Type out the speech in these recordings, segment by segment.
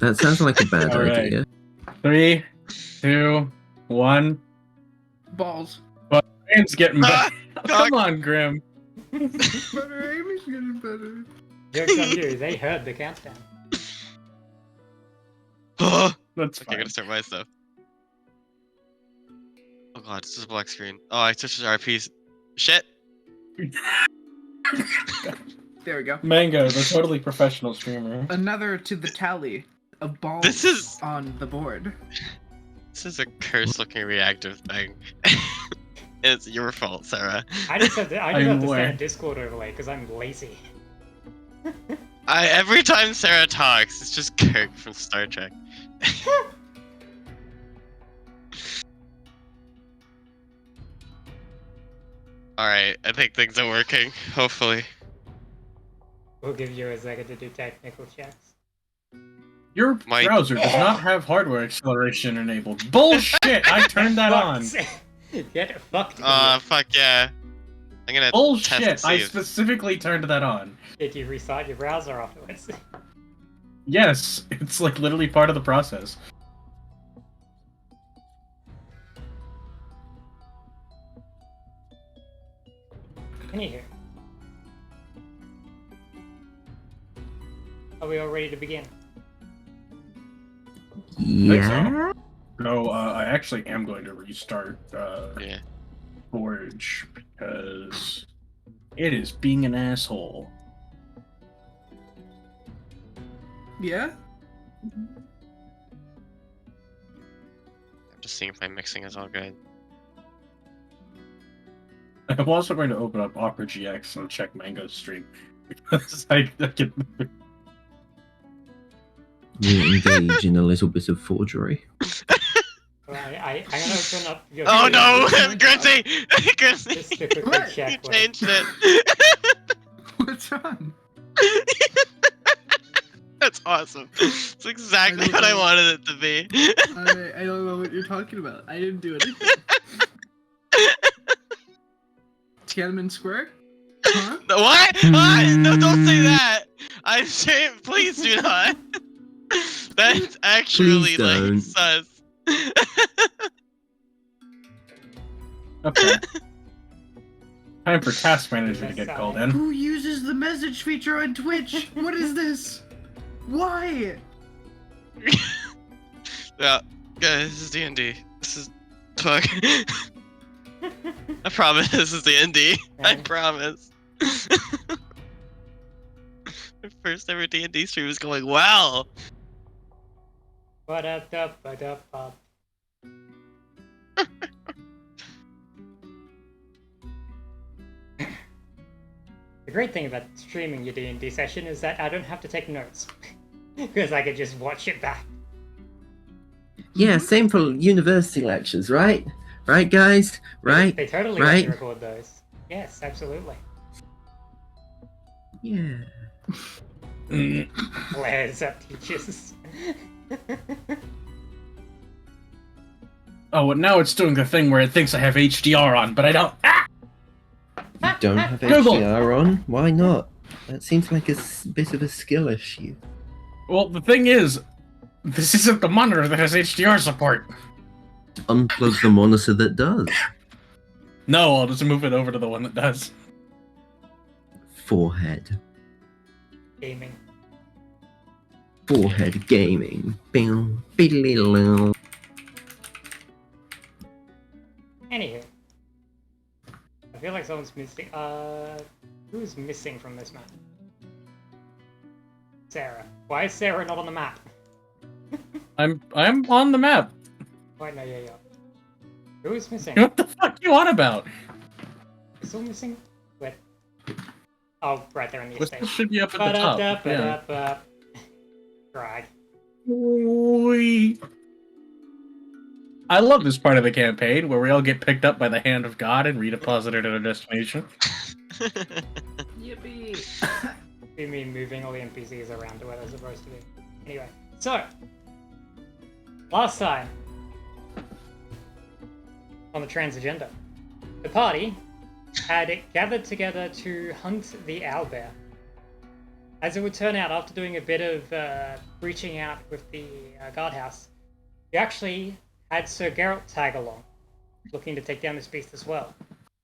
That sounds like a bad All right. idea. 3, 2, 1. Balls. Graham's getting better. Fuck. Come on, Graham. Better aim is getting better. Joke's on you, they heard the countdown. Oh, That's okay, fine. I'm gonna start my stuff. Oh god, it's just a black screen. Oh, I switched to RPs. Shit. There we go. Mango, the totally professional streamer. Another to the tally of balls This is- on the board. This is a curse-looking reactive thing. It's your fault, Sarah. I just have to, I I'm do have to aware. send a Discord overlay because I'm lazy. Every time Sarah talks, it's just Kirk from Star Trek. Alright, I think things are working, hopefully. We'll give you a second to do technical checks. Your My- browser does not have hardware acceleration enabled. Bullshit! I turned that on. Get fucked. Fuck yeah. I'm gonna test Bullshit! and see I if- specifically turned that on. Did you restart your browser afterwards? Yes, it's like literally part of the process. Anywho. Are we all ready to begin? Yeah. No, I actually am going to restart Yeah. Forge because it is being an asshole. Yeah? I'm just seeing if my mixing is all good. I'm also going to open up Opera GX and check Mango's stream because I can. We engage in a little bit of forgery. Well, I'm gonna open up your Oh no! screen Grizzly! Grizzly! just to quickly What? You check what changed it! What's wrong? That's awesome. It's exactly I don't what I know. wanted it to be. I don't know what you're talking about. I didn't do anything. Tiananmen Square? Huh? What? Ah, no, don't say that! I'm saying, please do not! That's actually Please don't. like sus. Okay. Time for Task Manager to get called in. Who uses the message feature on Twitch? What is this? Why? Yeah, guys, this is D&D. This is fuck. I promise this is D&D. I Okay. promise. My first ever D&D stream is going well. Ba-da-da-ba-da-ba. The great thing about streaming your D&D session is that I don't have to take notes. Because I can just watch it back. Yeah, same for university lectures, right? Right, guys? Right? They totally right. let you record those. Yes, absolutely. Yeah. Flares up teachers. Oh, and now it's doing the thing where it thinks I have HDR on, but I don't. Ah! You don't have Google. HDR on? Why not? That seems like a bit of a skill issue. Well, the thing is, this isn't the monitor that has HDR support. Unplug the monitor that does. No, I'll just move it over to the one that does. Forehead. Gaming. Forehead gaming. Bing, biddly-loo. Anywho. I feel like someone's missing. Who's missing from this map? Sarah. Why is Sarah not on the map? I'm on the map. Wait, no, yeah. Who's missing? What the fuck you on about? Is someone missing? Wait. Oh, right there in the This estate. should be up at the top. Yeah. Ba-da-da-ba-da-ba. Drag. Oi. I love this part of the campaign where we all get picked up by the hand of God and redeposited at our destination. Yippee! You mean moving all the NPCs around to where they're supposed to be. Anyway, so last time on the trans agenda, the party had gathered together to hunt the owlbear. As it would turn out, after doing a bit of reaching out with the guardhouse, you actually had Sir Geralt tag along, looking to take down this beast as well.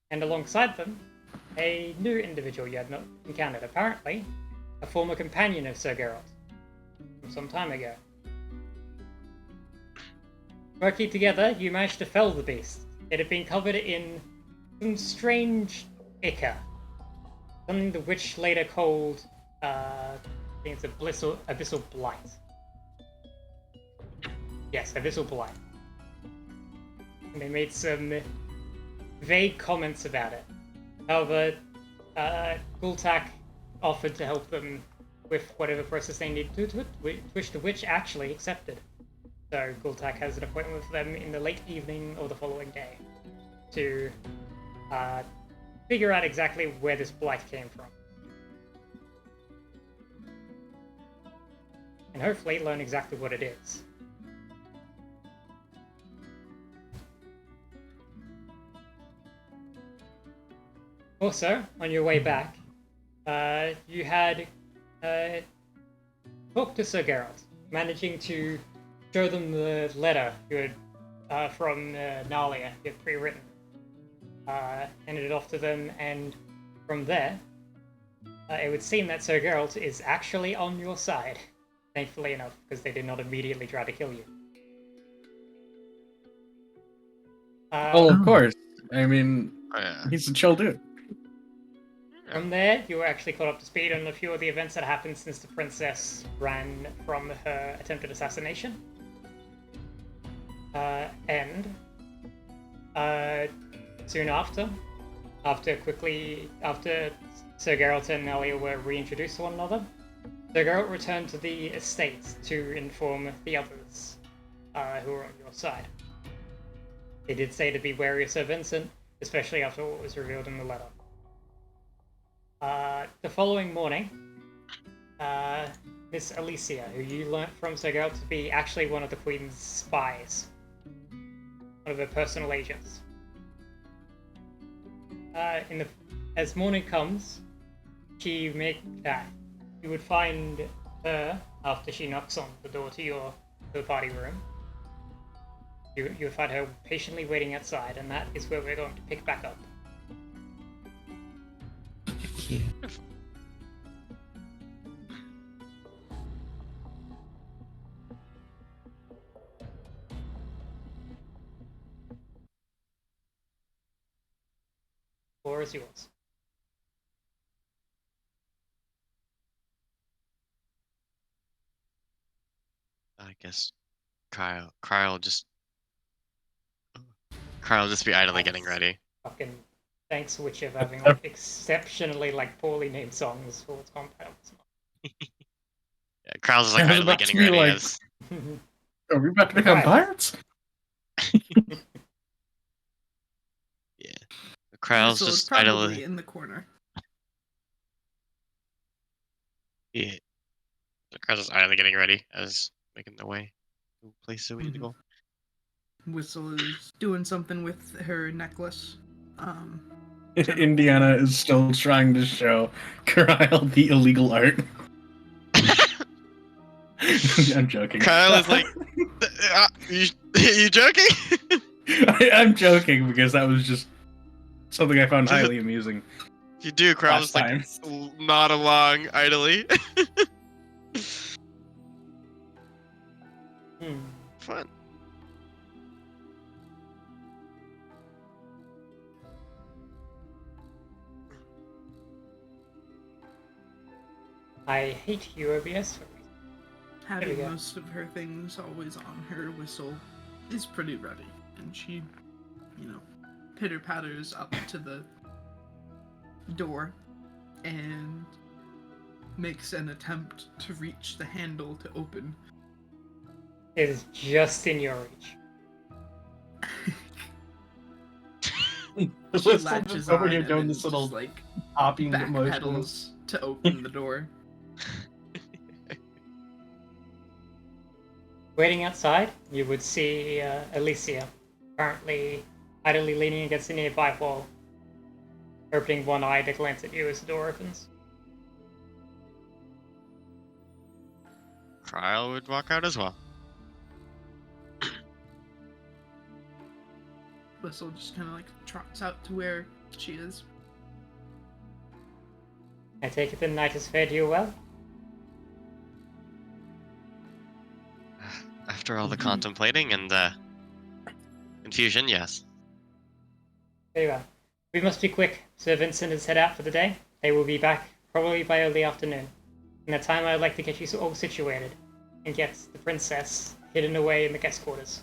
And alongside them, a new individual you had not encountered, apparently a former companion of Sir Geralt from some time ago. Working together, you managed to fell the beast. It had been covered in some strange ichor, something the witch later called, I think it's abyssal blight. Yes, abyssal blight. And they made some vague comments about it. However, Gultak offered to help them with whatever process they needed to do it, which the witch actually accepted. So Gultak has an appointment with them in the late evening or the following day to figure out exactly where this blight came from. And hopefully learn exactly what it is. Also, on your way back, you had talked to Sir Geralt, managing to show them the letter you had from Nalia you had pre-written. Handed it off to them, and from there, it would seem that Sir Geralt is actually on your side. Thankfully enough, because they did not immediately try to kill you. Oh, of course. I mean, Oh, yeah. he's a chill dude. From there, you were actually caught up to speed on a few of the events that happened since the princess ran from her attempted assassination. And soon after Sir Geralt and Nalia were reintroduced to one another, Sir Geralt returned to the estate to inform the others who were on your side. He did say to be wary of Sir Vincent, especially after what was revealed in the letter. The following morning, Miss Alicia, who you learnt from Sir Geralt to be actually one of the Queen's spies, one of her personal agents. As morning comes, you would find her after she knocks on the door to the party room. You would find her patiently waiting outside, and that is where we're going to pick back up. Yeah. Floor is yours. I guess Kyle just be idly getting ready. Fucking thanks, Witcher, for having like exceptionally like poorly named songs for what's compound. Yeah, Kyle's just like I was idly about to getting be ready like- as Are we about to become Right. pirates? yeah. Kyle's Whistle is just probably idly in the corner. yeah. Kyle's just idly getting ready as making the way to places we need to go. Whistle is doing something with her necklace. Indiana is still trying to show Kyle the illegal art. I'm joking. Kyle is like, you joking? I'm joking because that was just something I found highly amusing. If you do, Kyle's Last just time. like nod along idly. Fun. I hate you, OBS. Having we go. most of her things always on her, Whistle is pretty ready. And she, pitter-patters up to the door and makes an attempt to reach the handle to open. It is just in your reach. She latches over on here and doing then this little just, like, hopping motion. backpedals to open the door. Waiting outside, you would see Alicia, currently idly leaning against a nearby wall, opening one eye to glance at you as the door opens. Krile would walk out as well. Whistle just kind of like trots out to where she is. I take it the night has fared you well? After all the contemplating and confusion, yes. Very well. We must be quick. Sir Vincent has head out for the day. They will be back probably by early afternoon. In that time, I'd like to get you all situated and get the princess hidden away in the guest quarters.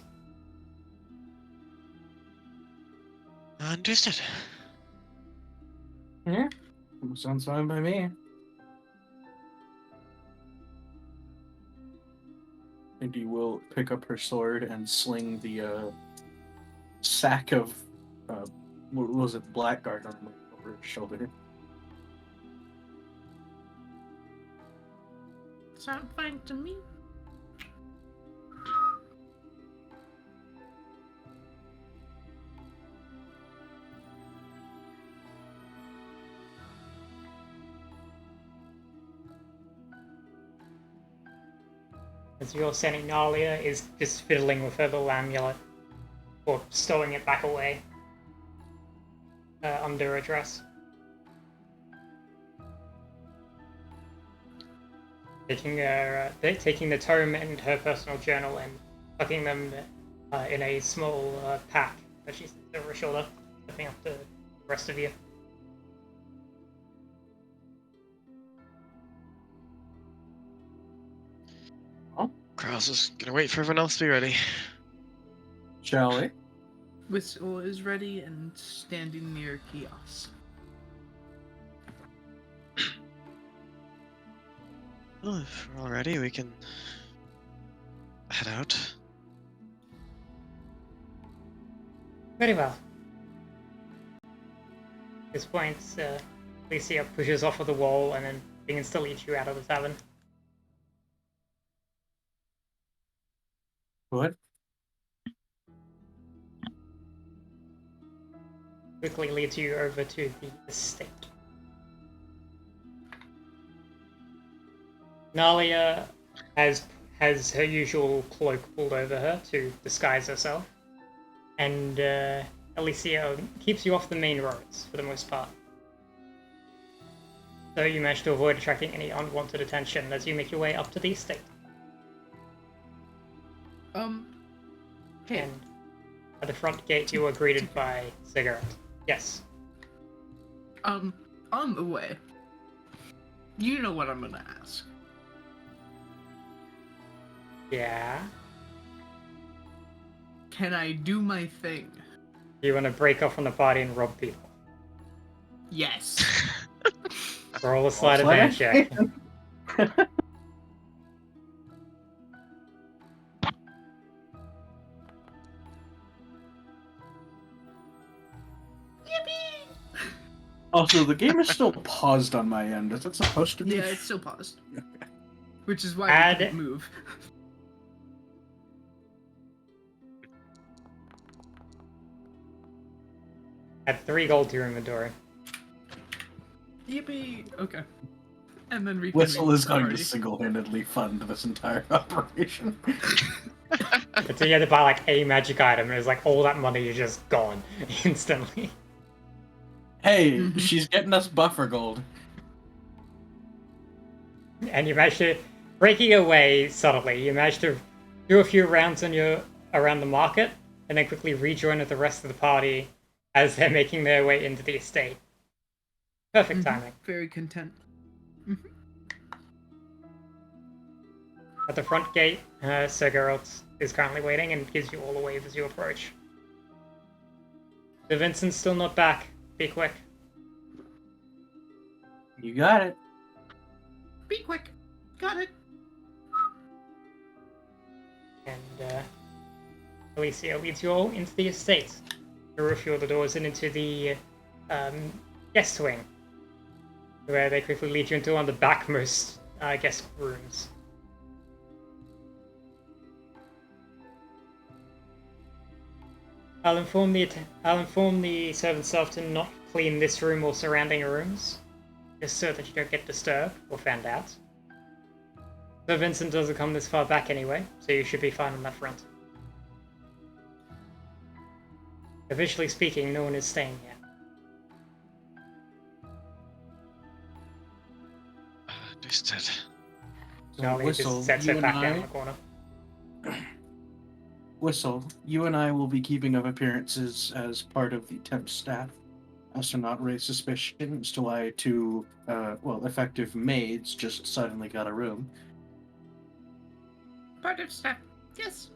Understood. Yeah. Sounds fine by me. Indy will pick up her sword and sling the sack of what was it, blackguard armor over her shoulder. Sound fine to me. As you're sending, Nalia is just fiddling with her little amulet, or stowing it back away under her dress. Taking the tome and her personal journal and tucking them in a small pack that she's over her shoulder, stepping up to the rest of you. Kraus is gonna wait for everyone else to be ready. Shall we? Whistle is ready and standing near kiosk. Well, if we're all ready, we can head out. Very well. At this point, Alicia pushes off of the wall and then begins to lead you out of the tavern. What? Quickly leads you over to the estate. Nalia has her usual cloak pulled over her to disguise herself, and Alicia keeps you off the main roads for the most part. So you manage to avoid attracting any unwanted attention as you make your way up to the estate. Hey, And at the front gate, you are greeted by Cigarette. Yes. on the way. You know what I'm gonna ask. Yeah. Can I do my thing? You want to break off from the party and rob people? Yes. Roll a sleight of hand check. Also, the game is still paused on my end. Is it supposed to be? Yeah, it's still paused. Which is why Add- we didn't move. Add 3 gold to your inventory. Yippee! Okay. And then reconvene Whistle is the going to party. single-handedly fund this entire operation. But you had to buy like a magic item, and it's like all that money is just gone instantly. Hey, Mhm. she's getting us buffer gold. And you managed to, breaking away subtly, you managed to do a few rounds around the market, and then quickly rejoin with the rest of the party as they're making their way into the estate. Perfect timing. Very content. At the front gate, Sir Geralt is currently waiting and gives you all a wave as you approach. Sir Vincent's still not back. Be quick. You got it. Be quick. Got it. And Alicia leads you all into the estate, through a few of the doors and into the guest wing, where they quickly lead you into one of the backmost guest rooms. I'll inform the servant staff to not clean this room or surrounding rooms, just so that you don't get disturbed or found out. So Vincent doesn't come this far back anyway, so you should be fine on that front. Officially speaking, no one is staying here. Understood. So Charlie Whistle, just sets you it and back down I, in the corner. Whistle, you and I will be keeping up appearances as part of the temp staff, as to not raise suspicion as to why two, effective maids just suddenly got a room. Part of staff. Yes.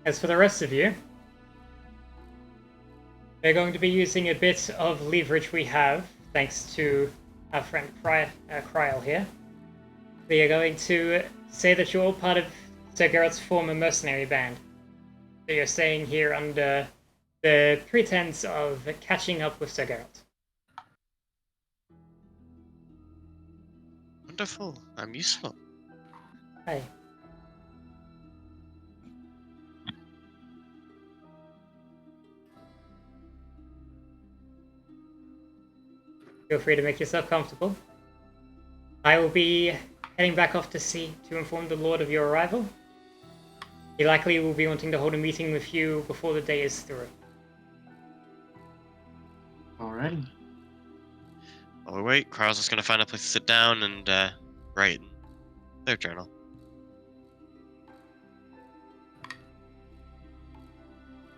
As for the rest of you, we're going to be using a bit of leverage we have, thanks to our friend Kryl here. We are going to say that you're all part of Sir Geralt's former mercenary band. So you're staying here under the pretense of catching up with Sir Geralt. Wonderful. I'm useful. Hey. Feel free to make yourself comfortable. I will be heading back off to sea to inform the Lord of your arrival. He likely will be wanting to hold a meeting with you before the day is through. Alrighty. While we wait, Carl's just gonna find a place to sit down and write in their journal.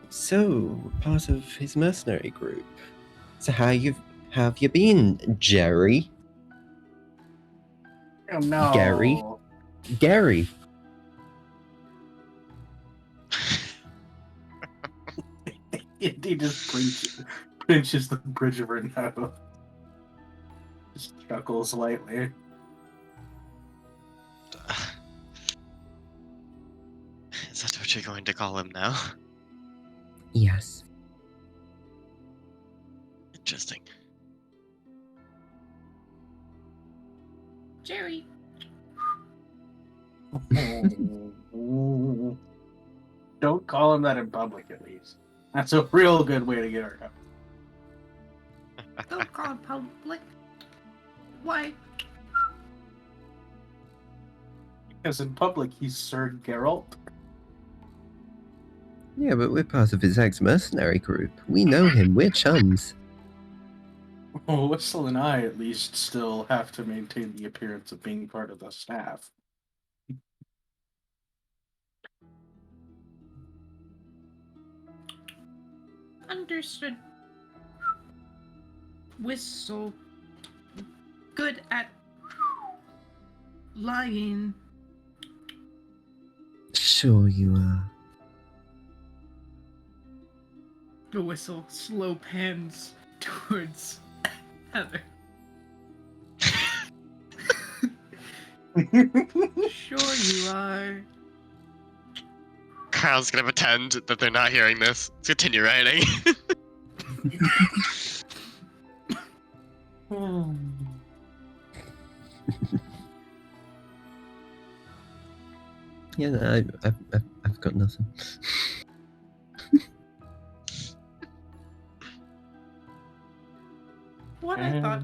So, part of his mercenary group. So have you been, Jerry? Oh no. Gary. He just pinches the bridge of her nose. Just chuckles lightly. Is that what you're going to call him now? Yes. Interesting. Jerry. Don't call him that in public, at least. That's a real good way to get her out. Don't call it public. Why? Because in public, he's Sir Geralt. Yeah, but we're part of his ex-mercenary group. We know him. We're chums. Well, Whistle and I, at least, still have to maintain the appearance of being part of the staff. Understood. Whistle. Good at lying. Sure you are. The Whistle slow pans towards Heather. Sure you are. Carl's gonna pretend that they're not hearing this. Let's continue writing. Yeah, no, I've got nothing. What I thought.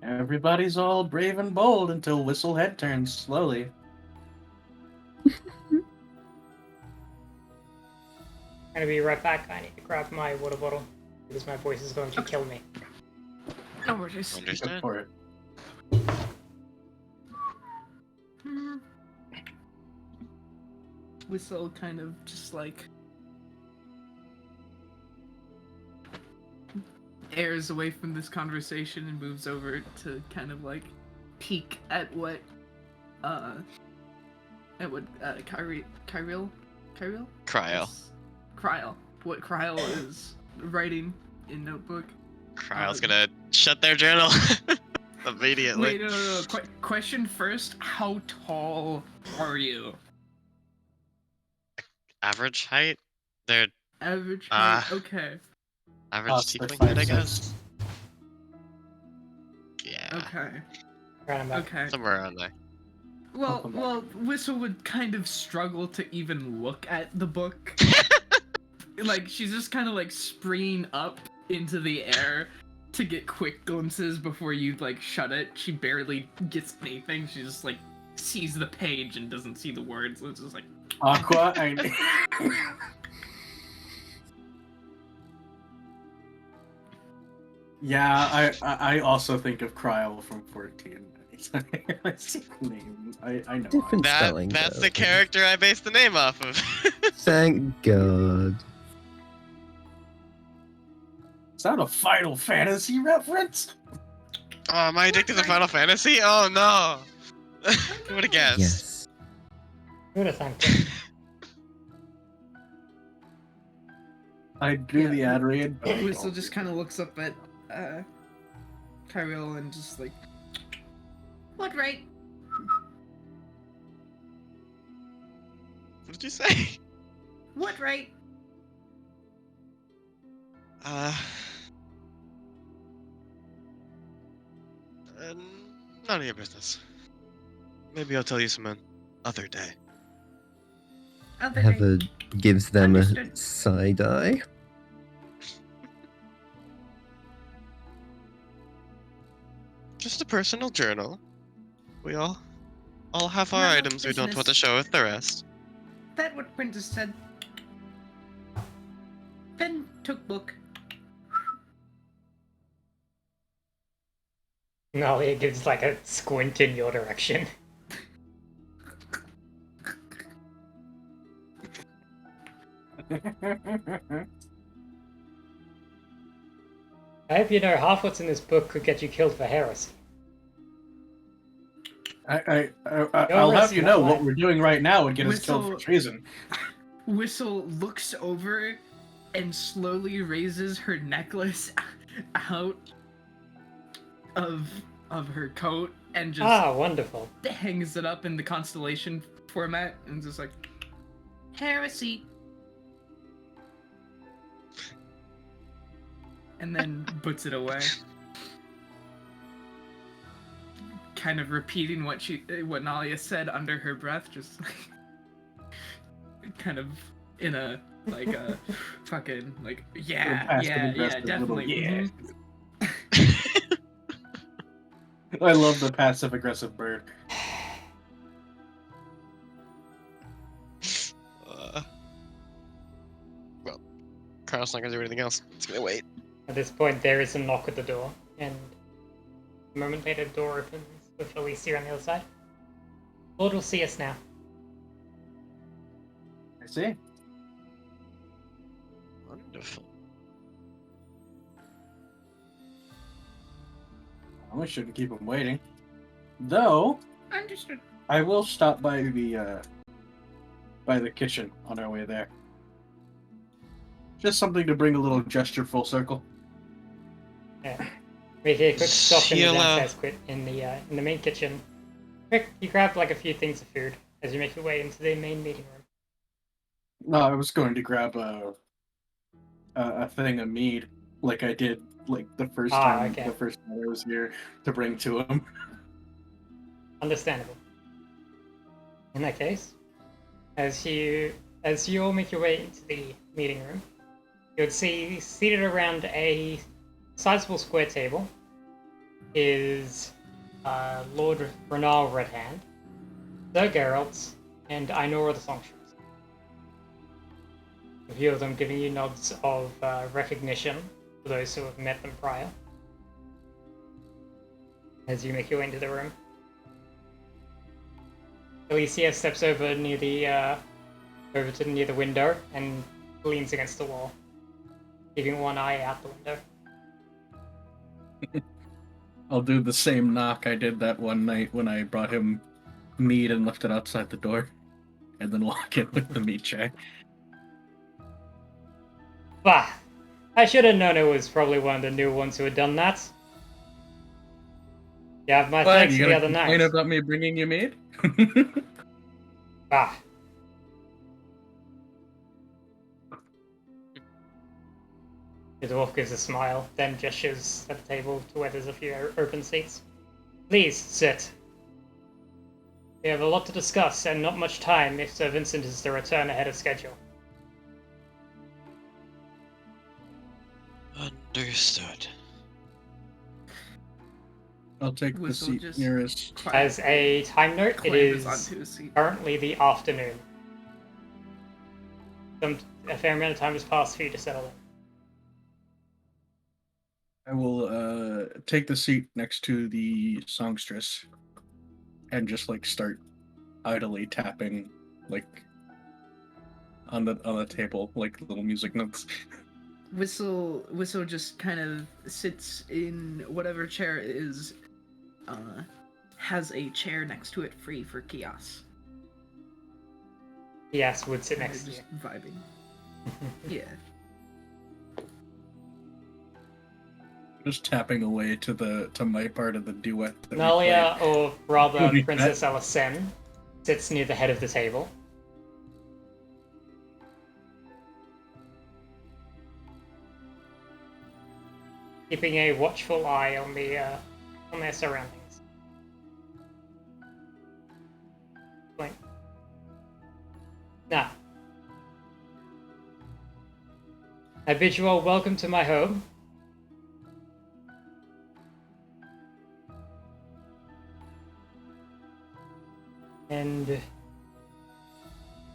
Everybody's all brave and bold until Whistle head turns slowly. I'm gonna be right back. I need to grab my water bottle because my voice is going to kill me. No worries. Go Understand? for it. Whistle kind of just like airs away from this conversation and moves over to kind of like peek at what Kyril Cryo. what Kryl is writing in notebook. Cryle's gonna shut their journal immediately. Wait, no. Question first, how tall are you? Average height? They're Average height, okay. average Like tiefling height, I 5'6". guess. Yeah, Okay. Right, I'm back. Okay. somewhere around there. Welcome back. Well, Whistle would kind of struggle to even look at the book. like she's just kind of like springing up into the air to get quick glimpses before you like shut it. She barely gets anything. She just like sees the page and doesn't see the words. It's just like Aqua, yeah, I also think of Cryo from 14. I see the name. I know. Different spelling. That's though. the character I based the name off of. Thank God. Is that a Final Fantasy reference? Oh, am I addicted to Final Fantasy? Oh no! Who would have guessed? Yes. Who would have thunk it? I drew the ad read. but I Whistle don't just do kind of looks up at Kyril and just like, what right? What did you say? What right? Uh, none of your business. Maybe I'll tell you some other day. Other day. Heather gives them a Understood. side eye. Just a personal journal. We all have our None of items we don't want to business. show with the rest. That what Princess said. Pen took book. No, it gives like a squint in your direction. I hope you know half what's in this book could get you killed for heresy. I'll have you know what we're doing right now would get us killed for Whistle- treason. Whistle looks over and slowly raises her necklace out of her coat and just Ah, wonderful. hangs it up in the constellation format and just like heresy. And then puts it away. Kind of repeating what Nalia said under her breath, just kind of in a like a fucking like yeah, passive-aggressive definitely. little yeah. mhm. I love the passive aggressive bird. Well, Carl's not gonna do anything else. He's gonna wait. At this point, there is a knock at the door, and a moment later, the door opens with Alicia on the other side. Lord will see us now. I see. Wonderful. Well, we shouldn't keep him waiting. Though, Understood. I will stop by the kitchen on our way there. Just something to bring a little gesture full circle. Yeah. We hear a quick stop in the Sheila. downstairs in the main kitchen. Quick, you grab like a few things of food as you make your way into the main meeting room. No, I was going to grab a thing of mead, like I did like the first time okay. the first time I was here to bring to him. Understandable. In that case, as you all make your way into the meeting room, you would see seated around a sizable square table is Lord Renal Redhand, Sir Geralt, and Ainora the Songstress. A few of them giving you nods of recognition for those who have met them prior. As you make your way into the room, Alicia steps over near the window and leans against the wall, keeping one eye out the window. I'll do the same knock I did that one night when I brought him meat and left it outside the door, and then walk in with the meat tray. Bah! I should have known it was probably one of the new ones who had done that. You have my thanks for the other night. complain about me bringing you meat? Bah! The dwarf gives a smile, then gestures at the table to where there's a few open seats. Please, sit. We have a lot to discuss, and not much time if Sir Vincent is to return ahead of schedule. Understood. I'll take the Whistle seat just nearest. As a time note, it clambers is onto his seat. currently the afternoon. A fair amount of time has passed for you to settle in. I will take the seat next to the songstress and just like start idly tapping like on the table like little music notes. Whistle just kind of sits in whatever chair it is, has a chair next to it free for Kias. Yes, would sit And next to they're you. just vibing. Yeah. Just tapping away to my part of the duet. That we Nalia, or rather Would be Princess Alicen, sits near the head of the table. Keeping a watchful eye on their surroundings. Point. Now, I bid you all welcome to my home. And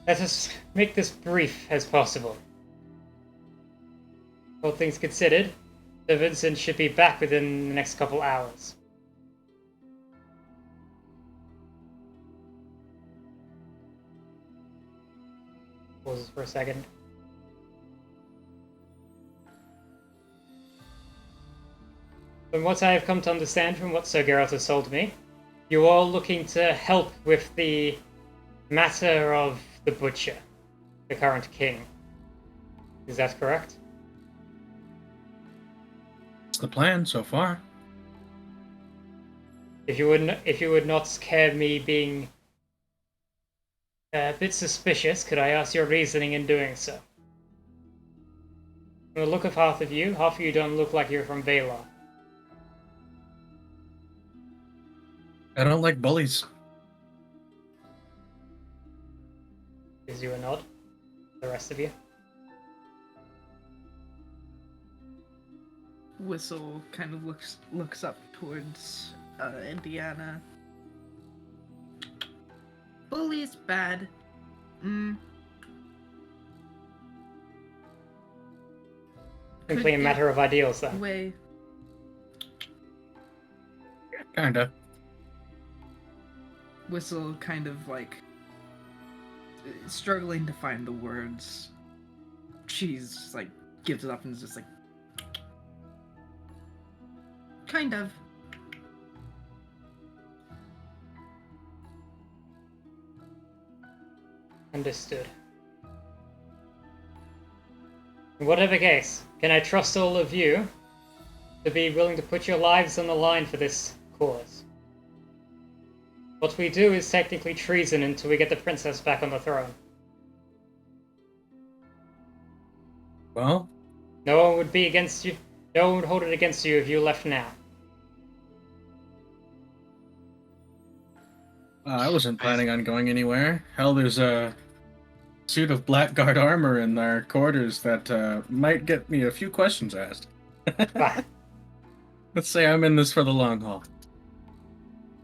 let us make this brief as possible. All things considered, Sir Vincent should be back within the next couple hours. Pauses for a second. From what I have come to understand from what Sir Geralt has told me, you are looking to help with the matter of the Butcher, the current king. Is that correct? It's the plan so far. If you would not care me being a bit suspicious, could I ask your reasoning in doing so? From the look of half of you don't look like you're from Valar. I don't like bullies. Gives you a nod. The rest of you. Whistle kind of looks up towards Indiana. Bully is bad. Simply a matter of ideals, then. Way. Kinda. Whistle kind of like struggling to find the words. She's like gives it up and is just like kind of. Understood. In whatever case, can I trust all of you to be willing to put your lives on the line for this cause? What we do is technically treason until we get the princess back on the throne. Well, No one would be against you. No one would hold it against you if you left now. I wasn't planning on going anywhere. Hell, there's a suit of Blackguard armor in our quarters that might get me a few questions asked. Bah, Let's say I'm in this for the long haul.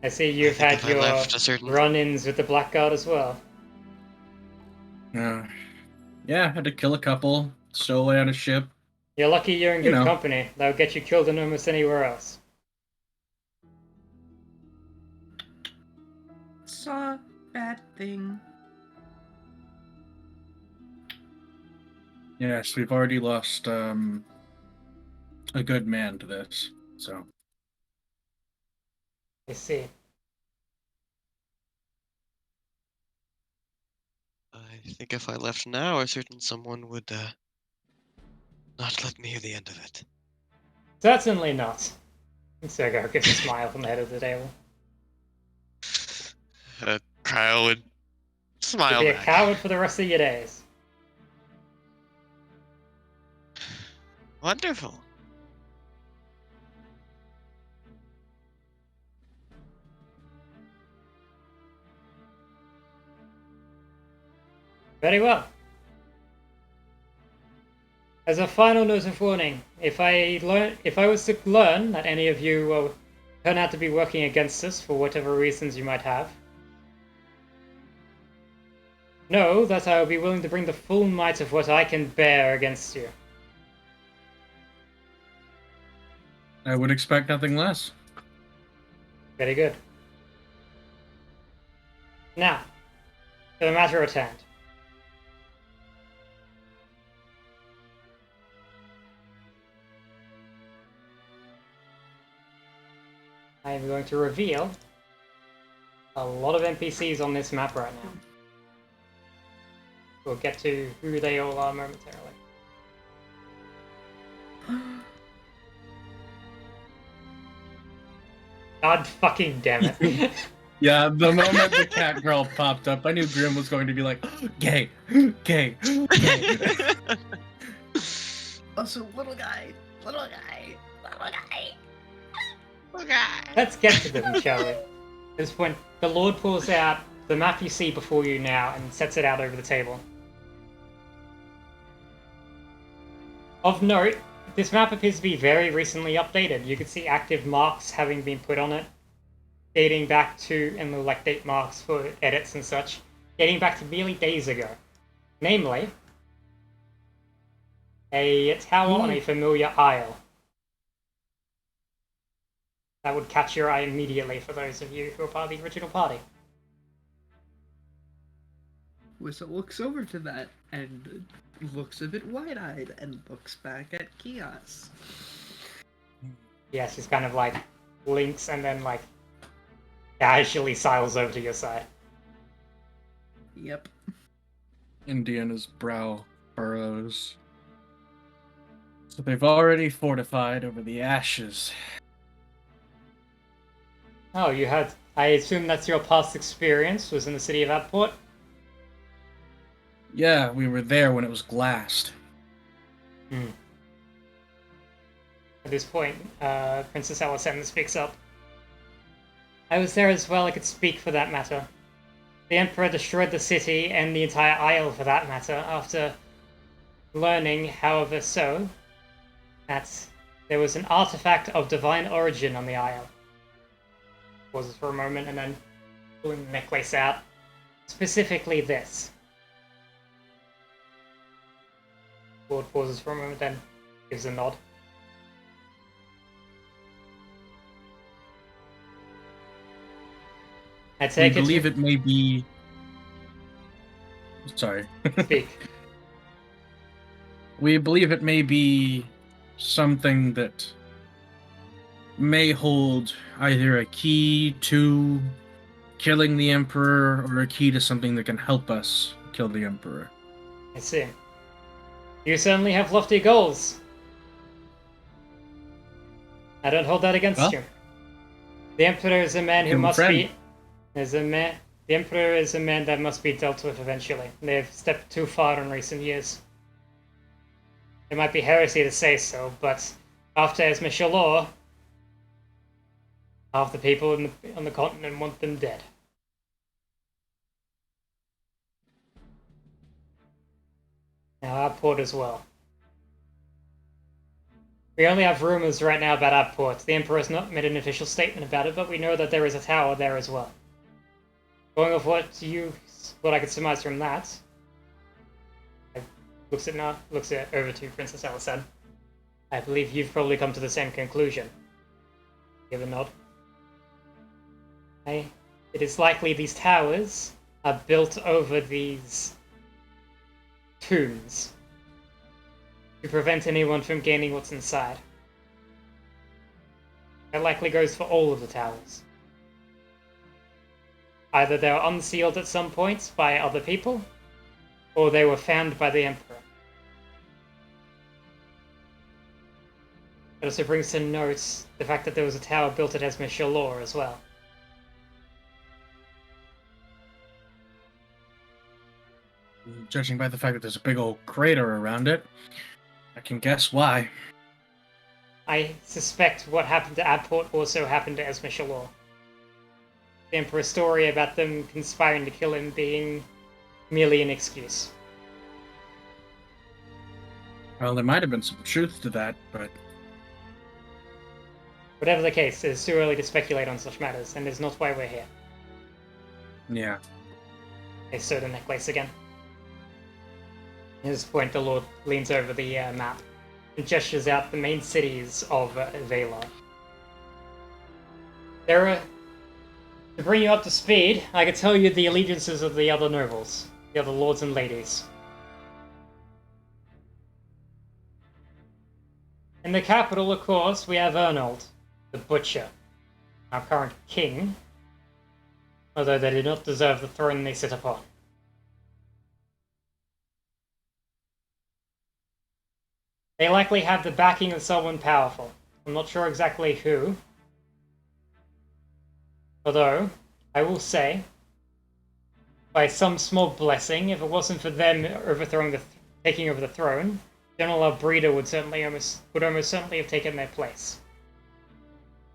I see you've think had if I your left a certain- run-ins with the Blackguard as well. Yeah, I had to kill a couple, stow away on a ship. You're lucky you're in You good know. company. That would get you killed in almost anywhere else. Saw bad thing. Yes, we've already lost a good man to this, so. I see. I think if I left now, a certain someone would not let me hear the end of it. Certainly not. Sergo gives a smile from the head of the table. Cryo would You'll smile be a back. coward for the rest of your days. Wonderful. Very well. As a final note of warning, if I was to learn that any of you will turn out to be working against us for whatever reasons you might have, know that I will be willing to bring the full might of what I can bear against you. I would expect nothing less. Very good. Now, to the matter at hand. I am going to reveal a lot of NPCs on this map right now. We'll get to who they all are momentarily. God fucking damn it. Yeah, the moment the cat girl popped up, I knew Grim was going to be like, gay, gay, gay. Also, little guy, little guy, little guy. Okay. Let's get to them, shall we? At this point, the Lord pulls out the map you see before you now and sets it out over the table. Of note, this map appears to be very recently updated. You can see active marks having been put on it, dating back to, and the like date marks for edits and such, dating back to merely days ago. Namely, a tower on a familiar isle. That would catch your eye immediately for those of you who are part of the original party. Whistle looks over to that and looks a bit wide-eyed and looks back at Kios. Yes, he's kind of like blinks and then like casually sidles over to your side. Yep. Indiana's brow furrows. So they've already fortified over the ashes. Oh, you had... I assume that's your past experience, was in the city of Adport? Yeah, we were there when it was glassed. At this point, Princess Alicent speaks up. I was there as well, I could speak for that matter. The Emperor destroyed the city, and the entire isle for that matter, after learning, however so, that there was an artifact of divine origin on the isle. Pauses for a moment, and then pulling the necklace out. Specifically this. Lord pauses for a moment, then gives a nod. I We take it believe it may be... Sorry. to speak. We believe it may be something that may hold either a key to killing the Emperor or a key to something that can help us kill the Emperor. I see. You certainly have lofty goals. I don't hold that against Well, you. The Emperor is a man who I'm a must friend. be... The Emperor is a man that must be dealt with eventually. They've stepped too far in recent years. It might be heresy to say so, but after Esme Shalor, half the people on the continent want them dead. Now, Adport as well. We only have rumors right now about Adport. The Emperor has not made an official statement about it, but we know that there is a tower there as well. Going off what I could surmise from that, looks it over to Princess Alicent. I believe you've probably come to the same conclusion. Give a nod. It is likely these towers are built over these tombs to prevent anyone from gaining what's inside. That likely goes for all of the towers. Either they were unsealed at some point by other people, or they were found by the Emperor. It also brings to note the fact that there was a tower built at Esme Shalor as well. Judging by the fact that there's a big old crater around it, I can guess why. I suspect what happened to Adport also happened to Esme Shalor. The Emperor's story about them conspiring to kill him being merely an excuse. Well, there might have been some truth to that, but Whatever the case, it's too early to speculate on such matters, and is not why we're here. yeah. They sew the necklace again. At this point, the Lord leans over the map and gestures out the main cities of Valar. To bring you up to speed, I can tell you the allegiances of the other nobles, the other lords and ladies. In the capital, of course, we have Ernold, the Butcher, our current king, although they do not deserve the throne they sit upon. They likely have the backing of someone powerful. I'm not sure exactly who. Although, I will say, by some small blessing, if it wasn't for them taking over the throne, General Albreda would almost certainly have taken their place.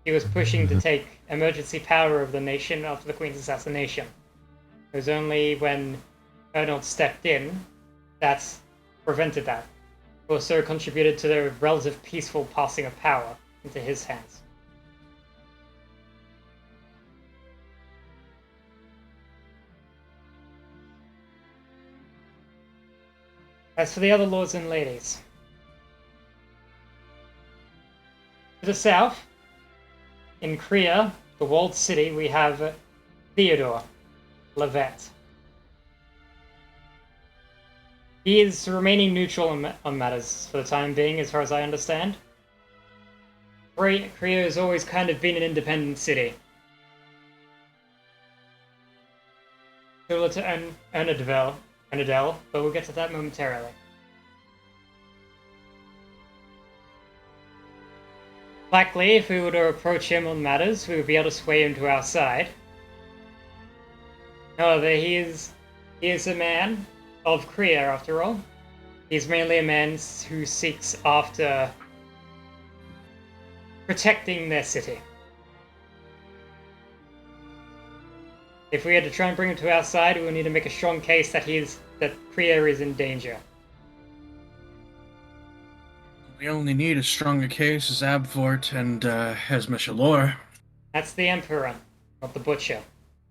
He was pushing to take emergency power of the nation after the Queen's assassination. It was only when Ernold stepped in that prevented that. Also contributed to the relative peaceful passing of power into his hands. As for the other lords and ladies, to the south, in Kriya, the walled city, we have Theodore Levet. He is remaining neutral on matters for the time being, as far as I understand. Kriya has always kind of been an independent city. Similar to Ernadel, but we'll get to that momentarily. Likely, if we were to approach him on matters, we would be able to sway him to our side. However, he is a man of Kriya, after all. He's mainly a man who seeks after protecting their city. If we had to try and bring him to our side, we would need to make a strong case that Kriya is in danger. We only need as strong a case as Abvort and Esmishalor. That's the Emperor, not the Butcher.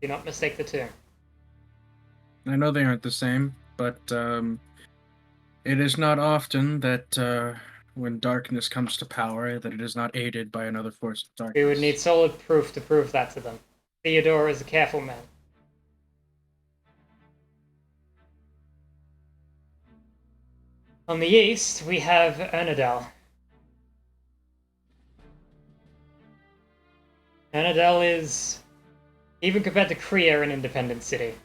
Do not mistake the two. I know they aren't the same, but it is not often that when darkness comes to power, that it is not aided by another force of darkness. We would need solid proof to prove that to them. Theodore is a careful man. On the east, we have Ernadel. Ernadel is, even compared to Kriya, an independent city.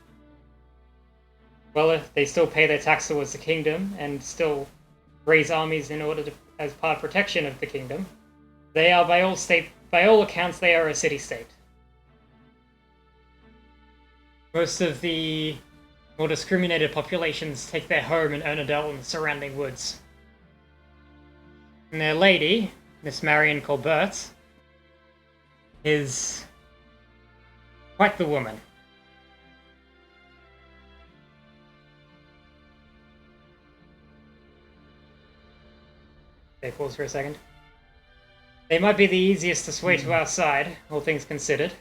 Well, if they still pay their tax towards the kingdom and still raise armies in order to, as part of protection of the kingdom, they are by all accounts, they are a city-state. Most of the more discriminated populations take their home in Ernadel and the surrounding woods. And their lady, Miss Marion Colbert, is quite the woman. Okay, pause for a second. They might be the easiest to sway to our side, all things considered.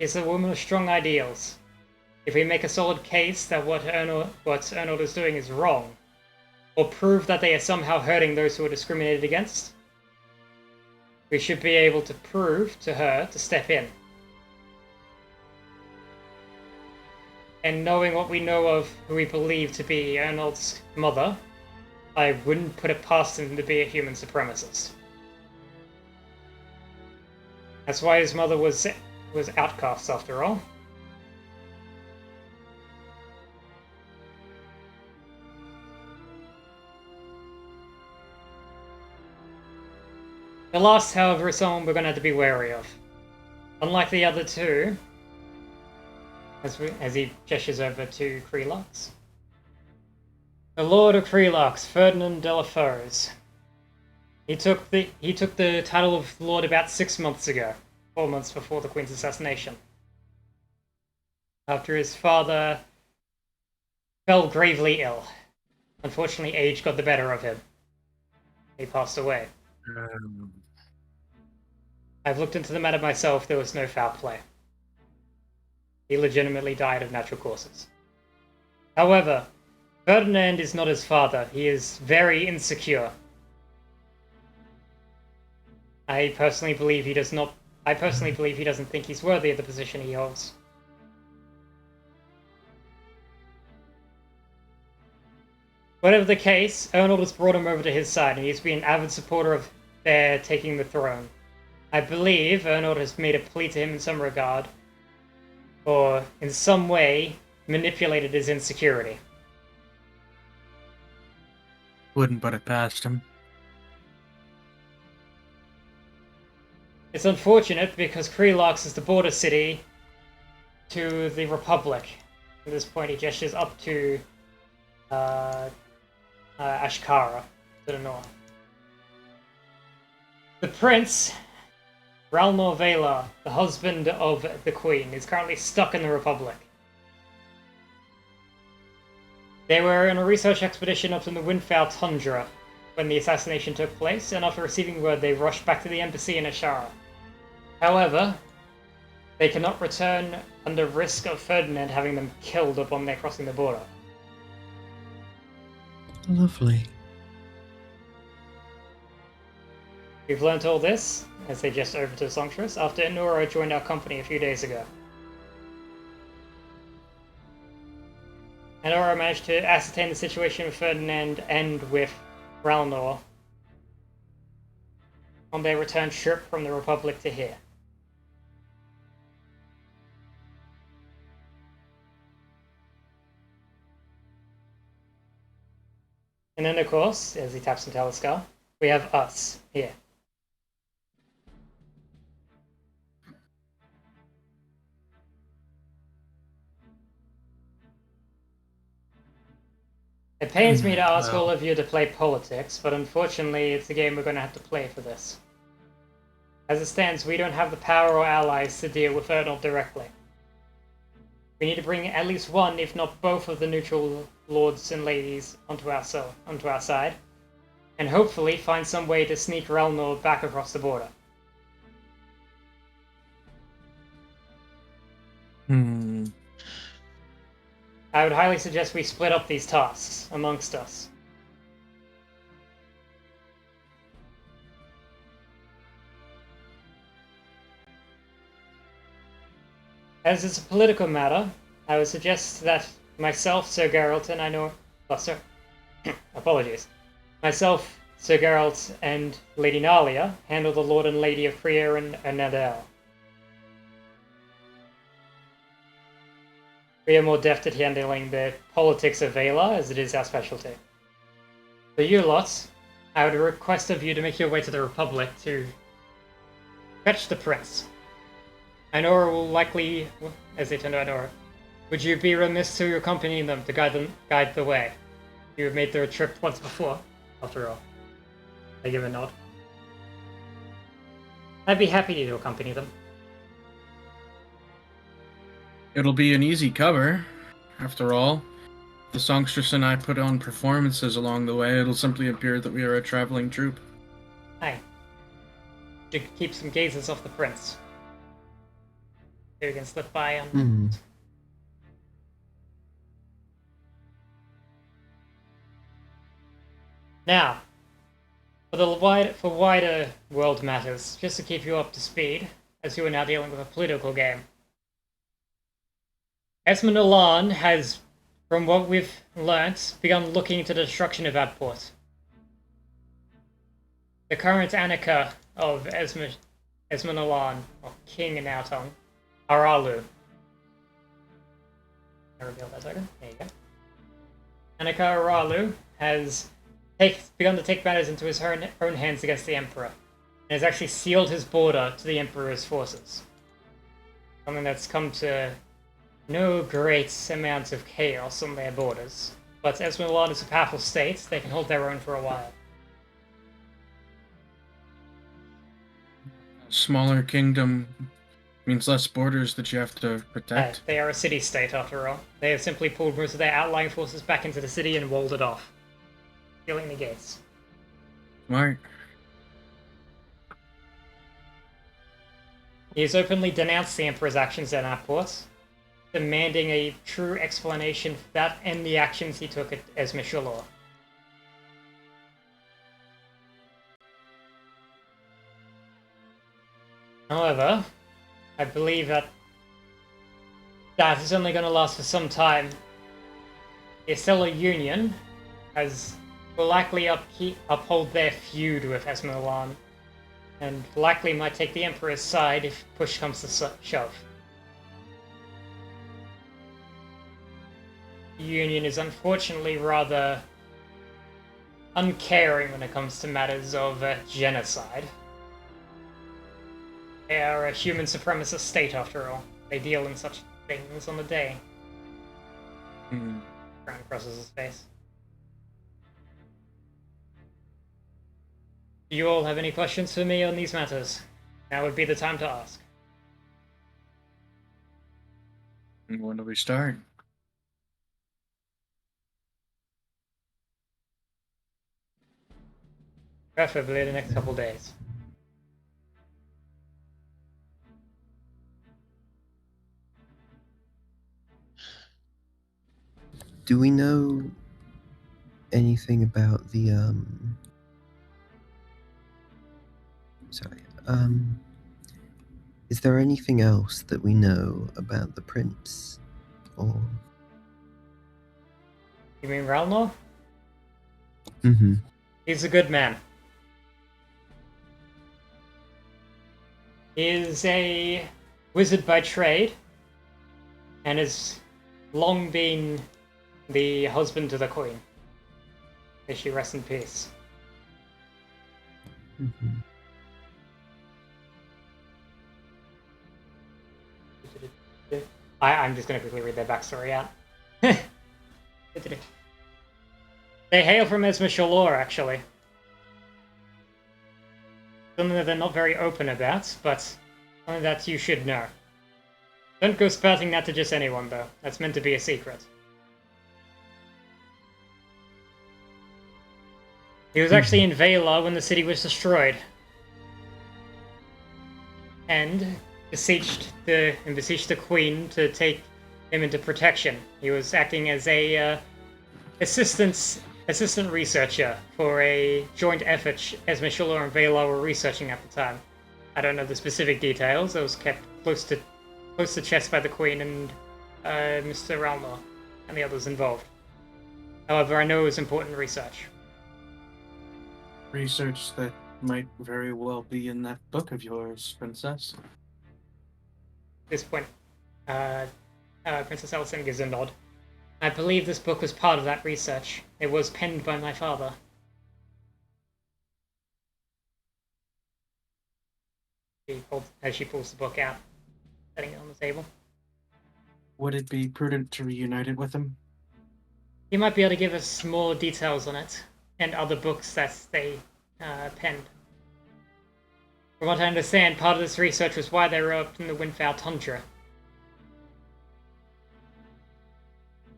Is a woman of strong ideals. If we make a solid case that what Ernold is doing is wrong, or prove that they are somehow hurting those who are discriminated against, we should be able to prove to her to step in. And knowing what we know of who we believe to be Ernold's mother, I wouldn't put it past him to be a human supremacist. That's why his mother was outcast, after all. The last, however, is someone we're going to have to be wary of. Unlike the other two, as he gestures over to Krelox. The Lord of Krelox, Ferdinand de la Foz. He took the title of Lord about 6 months ago, 4 months before the Queen's assassination. After his father fell gravely ill. Unfortunately, age got the better of him. He passed away. I've looked into the matter myself, there was no foul play. He legitimately died of natural causes. However, Ferdinand is not his father. He is very insecure. I personally believe he doesn't think he's worthy of the position he holds. Whatever the case, Ernold has brought him over to his side, and he's been an avid supporter of their taking the throne. I believe Ernold has made a plea to him in some regard, or in some way manipulated his insecurity. Wouldn't put it past him. It's unfortunate because Krelox is the border city to the Republic. At this point, he gestures up to Ashkara to the north. The prince, Ralnor Vela, the husband of the queen, is currently stuck in the Republic. They were on a research expedition up in the Windfowl Tundra when the assassination took place, and after receiving word, they rushed back to the embassy in Ashara. However, they cannot return under risk of Ferdinand having them killed upon their crossing the border. Lovely. We've learnt all this, as they gesture over to Songstress, after Inora joined our company a few days ago. Inora managed to ascertain the situation with Ferdinand and with Ralnor on their return trip from the Republic to here. And then, of course, as he taps into Telescar, we have us here. It pains me to ask all of you to play politics, but unfortunately it's a game we're going to have to play for this. As it stands, we don't have the power or allies to deal with Ernold directly. We need to bring at least one, if not both, of the neutral lords and ladies onto our side, and hopefully find some way to sneak Ralnor back across the border. I would highly suggest we split up these tasks amongst us. As it's a political matter, I would suggest that myself, Sir Geralt, and I know... Oh, sir. Apologies. Myself, Sir Geralt, and Lady Nalia handle the Lord and Lady of Krier and Nadel. We are more deft at handling the politics of Vela, as it is our specialty. For you lot, I would request of you to make your way to the Republic to fetch the prince. Inora will likely, as they turn to Inora, would you be remiss to accompany them to guide the way? You have made the trip once before, after all. I give a nod. I'd be happy to accompany them. It'll be an easy cover. After all, the songstress and I put on performances along the way. It'll simply appear that we are a traveling troupe. Aye. To keep some gazes off the prince. Who can slip by on. Now, for wider world matters, just to keep you up to speed, as you are now dealing with a political game. Esmond Alan has, from what we've learnt, begun looking into the destruction of Adport. The current Annika of Esmond Alan, or King in our tongue, Aralu. I reveal that token. There you go. Annika Aralu has begun to take matters into his own hands against the Emperor, and has actually sealed his border to the Emperor's forces. Something that's come to no great amount of chaos on their borders, but as Milan is a powerful state, they can hold their own for a while. Smaller kingdom means less borders that you have to protect. They are a city-state, after all. They have simply pulled most of their outlying forces back into the city and walled it off, sealing the gates. Smart. He has openly denounced the Emperor's actions at Apport, demanding a true explanation for that and the actions he took at Esma Shalor. However, I believe that is only going to last for some time. The Estella Union will likely uphold their feud with Esmolan, and likely might take the Emperor's side if push comes to shove. The Union is unfortunately rather uncaring when it comes to matters of genocide. They are a human supremacist state, after all. They deal in such things on the day. Crown crosses his face. Do you all have any questions for me on these matters? Now would be the time to ask. When do we start? Preferably the next couple days. Do we know anything about the sorry, is there anything else that we know about the prince? Or You mean Ralnor? mm-hmm. He's a good man. He is a wizard by trade, and has long been the husband to the queen. May she rest in peace. Mm-hmm. I'm just going to quickly read their backstory out. They hail from Esma Shalor, actually. Something that they're not very open about, but something that you should know. Don't go spouting that to just anyone, though. That's meant to be a secret. He was actually in Valar when the city was destroyed. And beseeched the queen to take him into protection. He was acting as a assistant researcher for a joint effort Esma Shalor and Valar were researching at the time. I don't know the specific details. It was kept close to chest by the queen and Mr. Ralnor and the others involved. However, I know it was important research. Research that might very well be in that book of yours, Princess. At this point, Princess Alicent gives a nod. I believe this book was part of that research. It was penned by my father. As she pulls the book out, setting it on the table. Would it be prudent to reunite it with him? He might be able to give us more details on it, and other books that they penned. From what I understand, part of this research was why they were up in the Windfowl Tundra.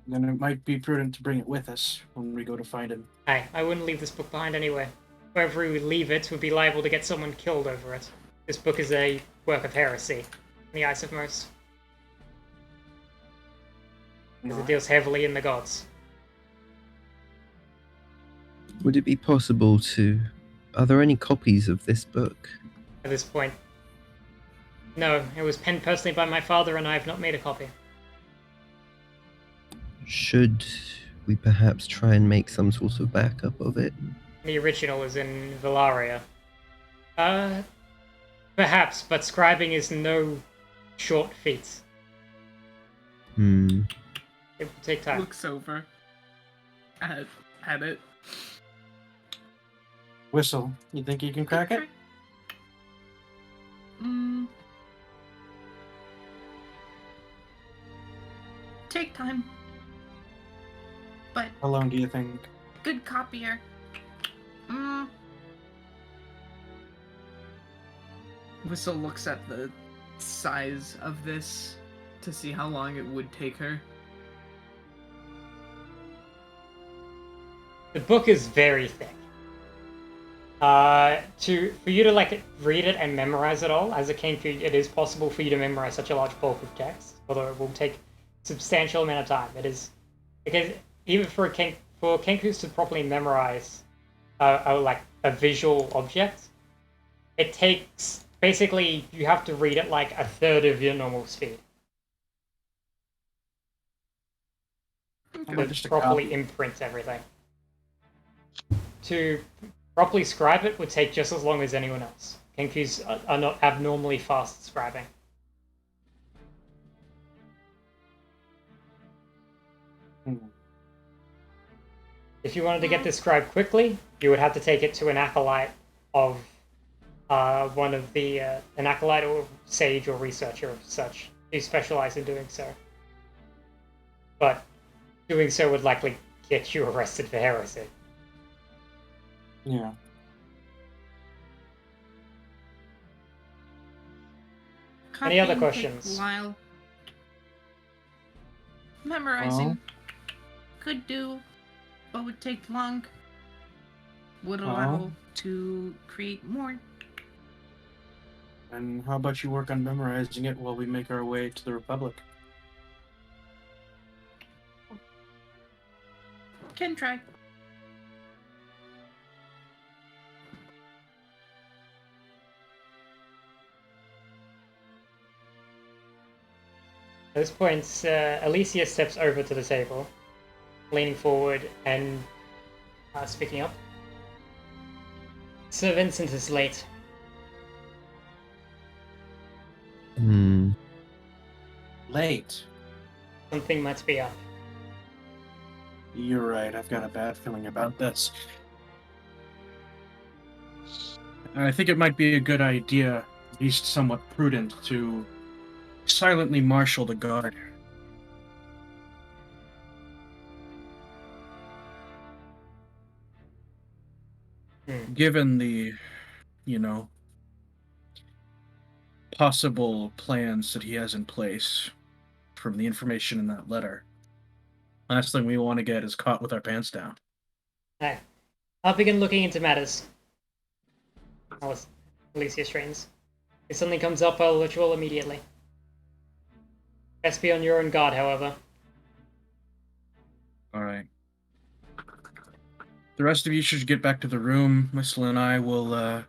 Then it might be prudent to bring it with us when we go to find him. I wouldn't leave this book behind anyway. Wherever we would leave it would be liable to get someone killed over it. This book is a work of heresy, in the eyes of most. Because it deals heavily in the gods. Would it be possible to... Are there any copies of this book? At this point. No, it was penned personally by my father and I have not made a copy. Should we perhaps try and make some sort of backup of it? The original is in Valaria. Perhaps, but scribing is no short feat. Hmm. It will take time. Looks over at it. Whistle, you think you can crack it? Take time. But How long do you think? good copier. Whistle looks at the size of this to see how long it would take her. The book is very thick. For you to like read it and memorize it all, as a Kenku, it is possible for you to memorize such a large bulk of text, although it will take a substantial amount of time. It is because even for Kenkus to properly memorize like a visual object, it takes basically you have to read it like a third of your normal speed Well, to just a properly copy. imprint everything. To properly scribe it would take just as long as anyone else. Kenkus are not abnormally fast scribing. Hmm. If you wanted to get this scribed quickly, you would have to take it to an acolyte of one of the an acolyte or sage or researcher of such who specialize in doing so. But doing so would likely get you arrested for heresy. Yeah. Any other Copying questions? takes a while. Memorizing Well. could do, but would take long. Would Well. allow to create more. And how about you work on memorizing it while we make our way to the Republic? Can try. At this point, Alicia steps over to the table, leaning forward and speaking up. Sir Vincent is late. Hmm. Late. Something might be up. You're right. I've got a bad feeling about this. I think it might be a good idea, at least somewhat prudent, to silently marshal the guard. Given the, possible plans that he has in place from the information in that letter, last thing we want to get is caught with our pants down. Hey, I'll begin looking into matters. Alicia strains. If something comes up, I'll let you all immediately. Best be on your own guard, however. Alright. The rest of you should get back to the room. Whistle and I will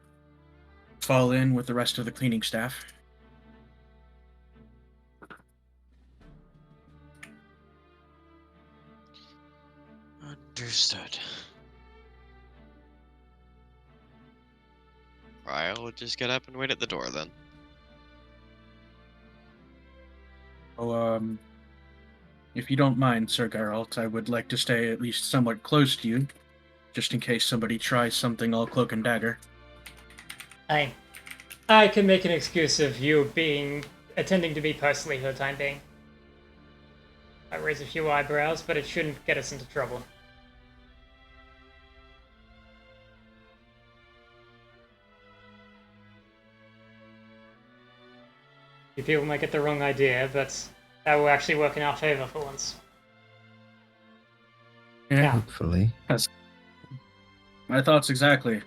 fall in with the rest of the cleaning staff. Understood. I'll just get up and wait at the door then. Oh, if you don't mind, Sir Geralt, I would like to stay at least somewhat close to you, just in case somebody tries something all cloak and dagger. I can make an excuse of you attending to me personally for the time being. I raise a few eyebrows, but it shouldn't get us into trouble. You people might get the wrong idea, but that will actually work in our favor for once. Yeah. Hopefully. My thoughts exactly.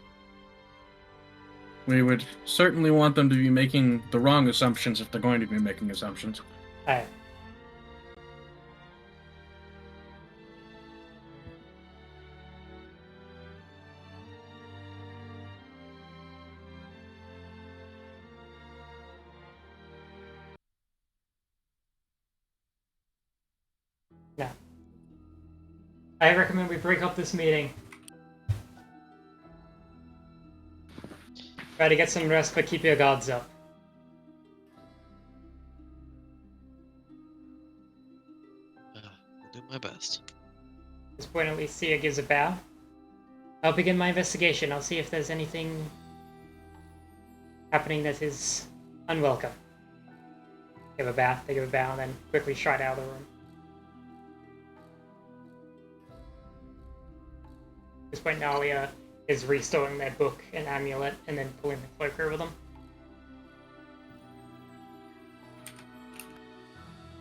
We would certainly want them to be making the wrong assumptions if they're going to be making assumptions. Aye. Yeah. I recommend we break up this meeting. Try to get some rest, but keep your guards up. I'll do my best. At this point, Alicia gives a bow. I'll begin my investigation. I'll see if there's anything happening that is unwelcome. They give a bow, and then quickly stride out of the room. At this point, Nalia is restoring their book and amulet, and then pulling the cloak over them.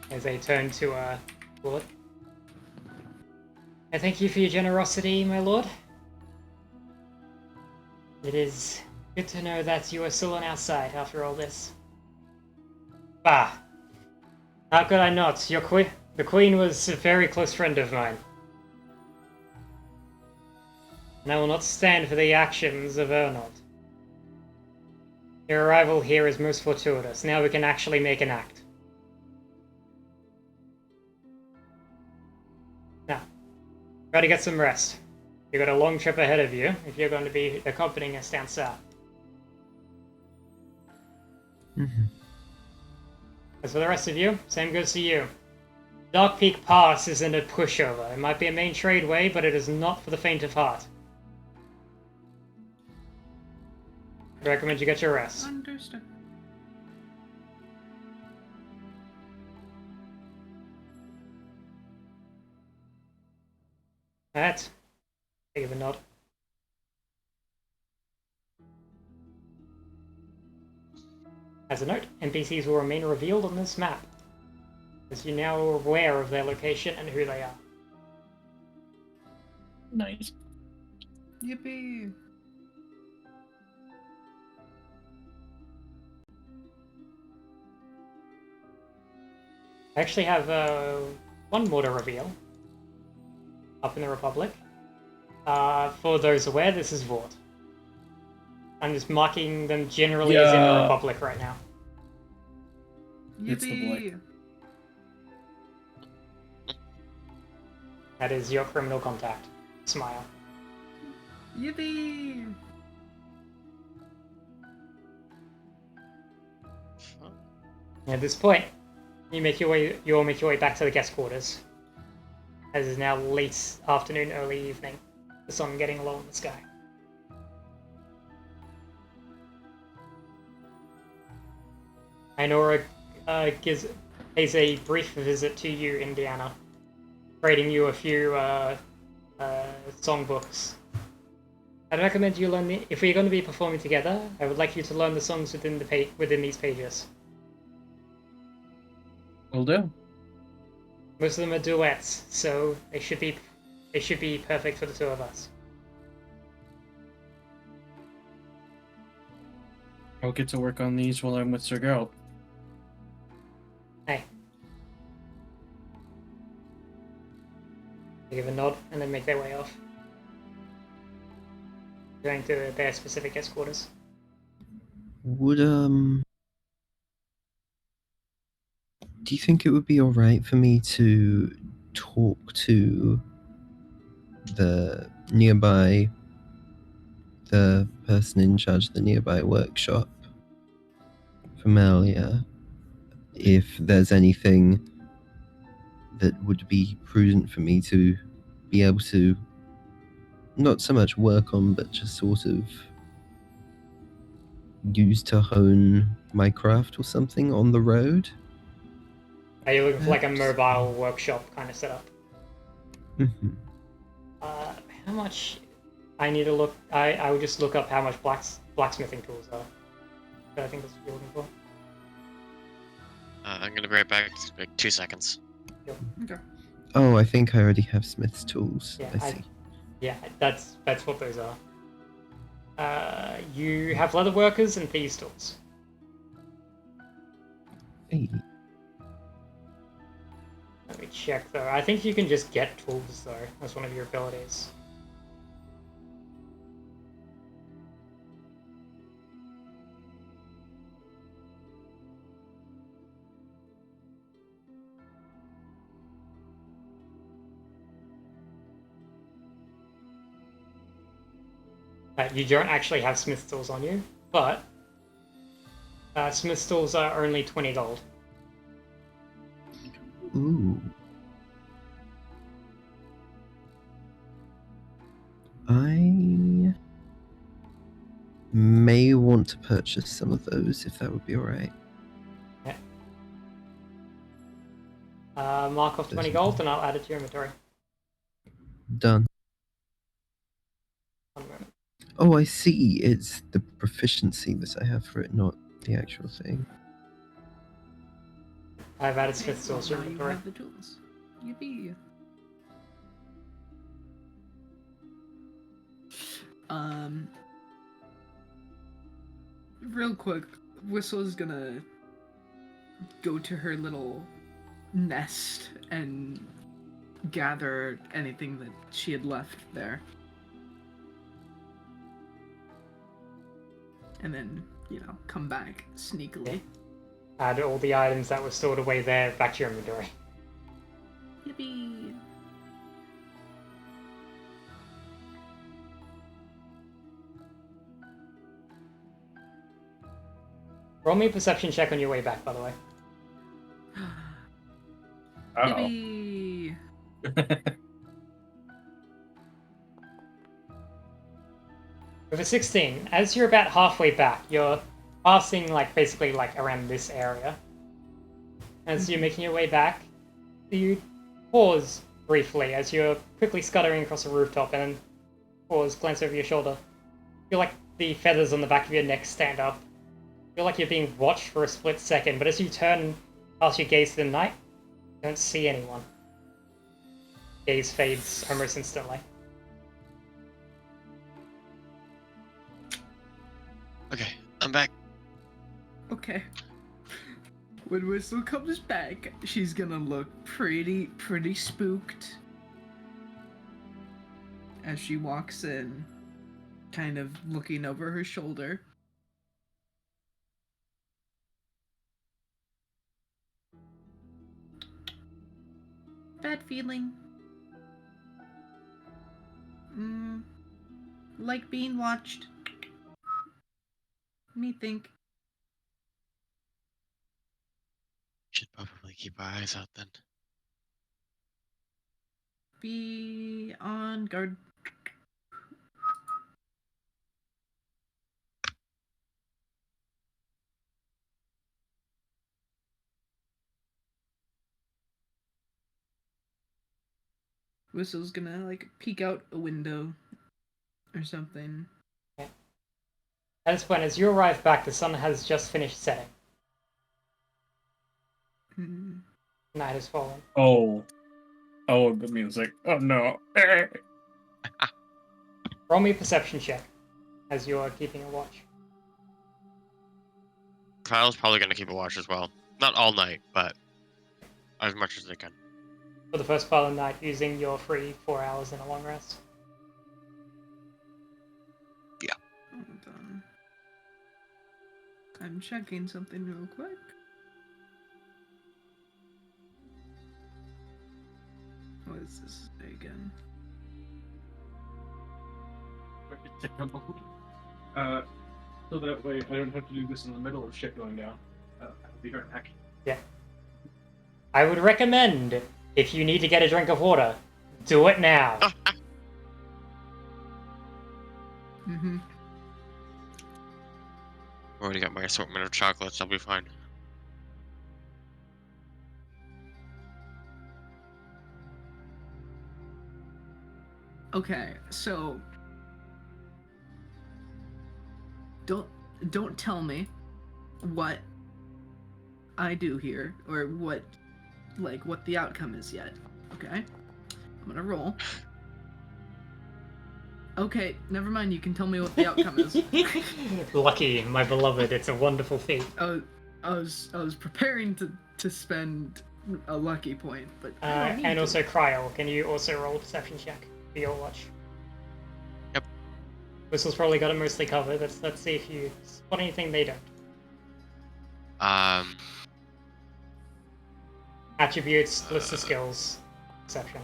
As they turn to Lord. I thank you for your generosity, my lord. It is good to know that you are still on our side after all this. Bah! How could I not? The Queen was a very close friend of mine. And I will not stand for the actions of Ernald. Your arrival here is most fortuitous. Now we can actually make an act. Now, try to get some rest. You've got a long trip ahead of you if you're going to be accompanying us down south. Mhm. As for the rest of you, same goes to you. Dark Peak Pass isn't a pushover. It might be a main tradeway, but it is not for the faint of heart. I recommend you get your rest. Understood. Alright. Give a nod. As a note, NPCs will remain revealed on this map, as you now are aware of their location and who they are. Nice. Yippee! I actually have one more to reveal up in the Republic. For those aware, this is Vought. I'm just marking them generally as in the Yeah. Republic right now. It's the boy. Yippee! That is your criminal contact. Smile. Yippee! At this point, you all make your way back to the guest quarters. As it is now late afternoon, early evening. The sun getting low in the sky. Ainora pays a brief visit to you, Indiana, trading you a few songbooks. I'd recommend you learn if we're going to be performing together. I would like you to learn the songs within these pages. Will do. Most of them are duets, so they should be perfect for the two of us. I'll get to work on these while I'm with Sir Geralt. Hey. They give a nod and then make their way off. Going to their specific guest quarters. Would do you think it would be alright for me to talk to the person in charge of the nearby workshop, Familia, if there's anything that would be prudent for me to be able to not so much work on, but just sort of use to hone my craft or something on the road? Are you looking for like a Perhaps. mobile workshop kind of setup? Mhm. How much? I need to look. I will just look up how much blacksmithing tools are. But I think that's what you're looking for. I'm gonna be right back. Like 2 seconds. Okay. Oh, I think I already have Smith's tools. Yeah, I see. Yeah, that's what those are. You have leather workers and thieves tools. Hey. Let me check though. I think you can just get tools though. That's one of your abilities. You don't actually have smith tools on you, but smith tools are only 20 gold. Ooh. I may want to purchase some of those if that would be alright. Mark off 20 gold and I'll add it to your inventory. Done. 1 moment. Oh, I see. It's the proficiency that I have for it, not the actual thing. I've added Okay, smith tools to your now you inventory. have the tools. Yippee! real quick, Whistle's gonna go to her little nest and gather anything that she had left there. And then, come back sneakily. Add all the items that were stored away there back to your inventory. Yippee! Roll me a perception check on your way back, by the way. Uh-oh. Yippee! With a 16, as you're about halfway back, you're passing basically around this area. As you're making your way back, you pause briefly as you're quickly scuttering across a rooftop and then pause, glance over your shoulder. Feel like the feathers on the back of your neck stand up. Feel like you're being watched for a split second, but as you turn and cast your gaze to the night, you don't see anyone. Gaze fades almost instantly. Okay, I'm back. Okay. When Whistle comes back, she's gonna look pretty spooked as she walks in, kind of looking over her shoulder. Bad feeling. Like being watched. Me think. Should probably keep our eyes out then. Be on guard. Whistle's gonna peek out a window or something. At this point, as you arrive back, the sun has just finished setting. Night has fallen. Oh, the music. Oh no. Roll me a perception check as you are keeping a watch. Kyle's probably gonna keep a watch as well. Not all night, but as much as they can. For the first part of the night, using your free 4 hours and a long rest. Hold on. I'm checking something real quick. What is this again? So that way I don't have to do this in the middle of shit going down. I'll be right back. Yeah. I would recommend, if you need to get a drink of water, do it now. Already got my assortment of chocolates, I'll be fine. Okay, so don't tell me what I do here or what the outcome is yet. Okay? I'm gonna roll. Okay, never mind, you can tell me what the outcome is. Lucky, my beloved, it's a wonderful feat. I was preparing to spend a lucky point, but I don't need And to. also Cryo, can you also roll a perception check for your watch? Yep. Whistle's probably got it mostly covered. Let's see if you spot anything they don't. Attributes, list of skills, perception.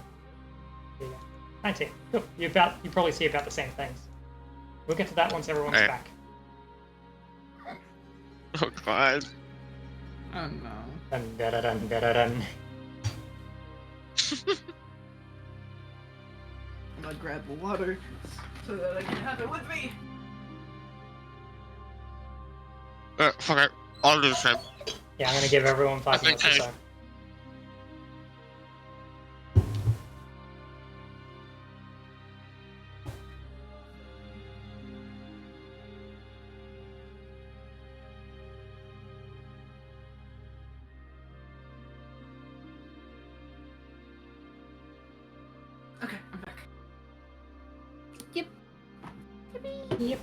There you go. 19. Cool. You probably see about the same things. We'll get to that once everyone's Alright. back. Oh god. Oh no. Dun, dun, dun, dun, dun, dun. I'm gonna grab the water so that I can have it with me. Fuck it. I'll do the same. Yeah, I'm gonna give everyone 5 think minutes or I- so. Okay, I'm back. Yep.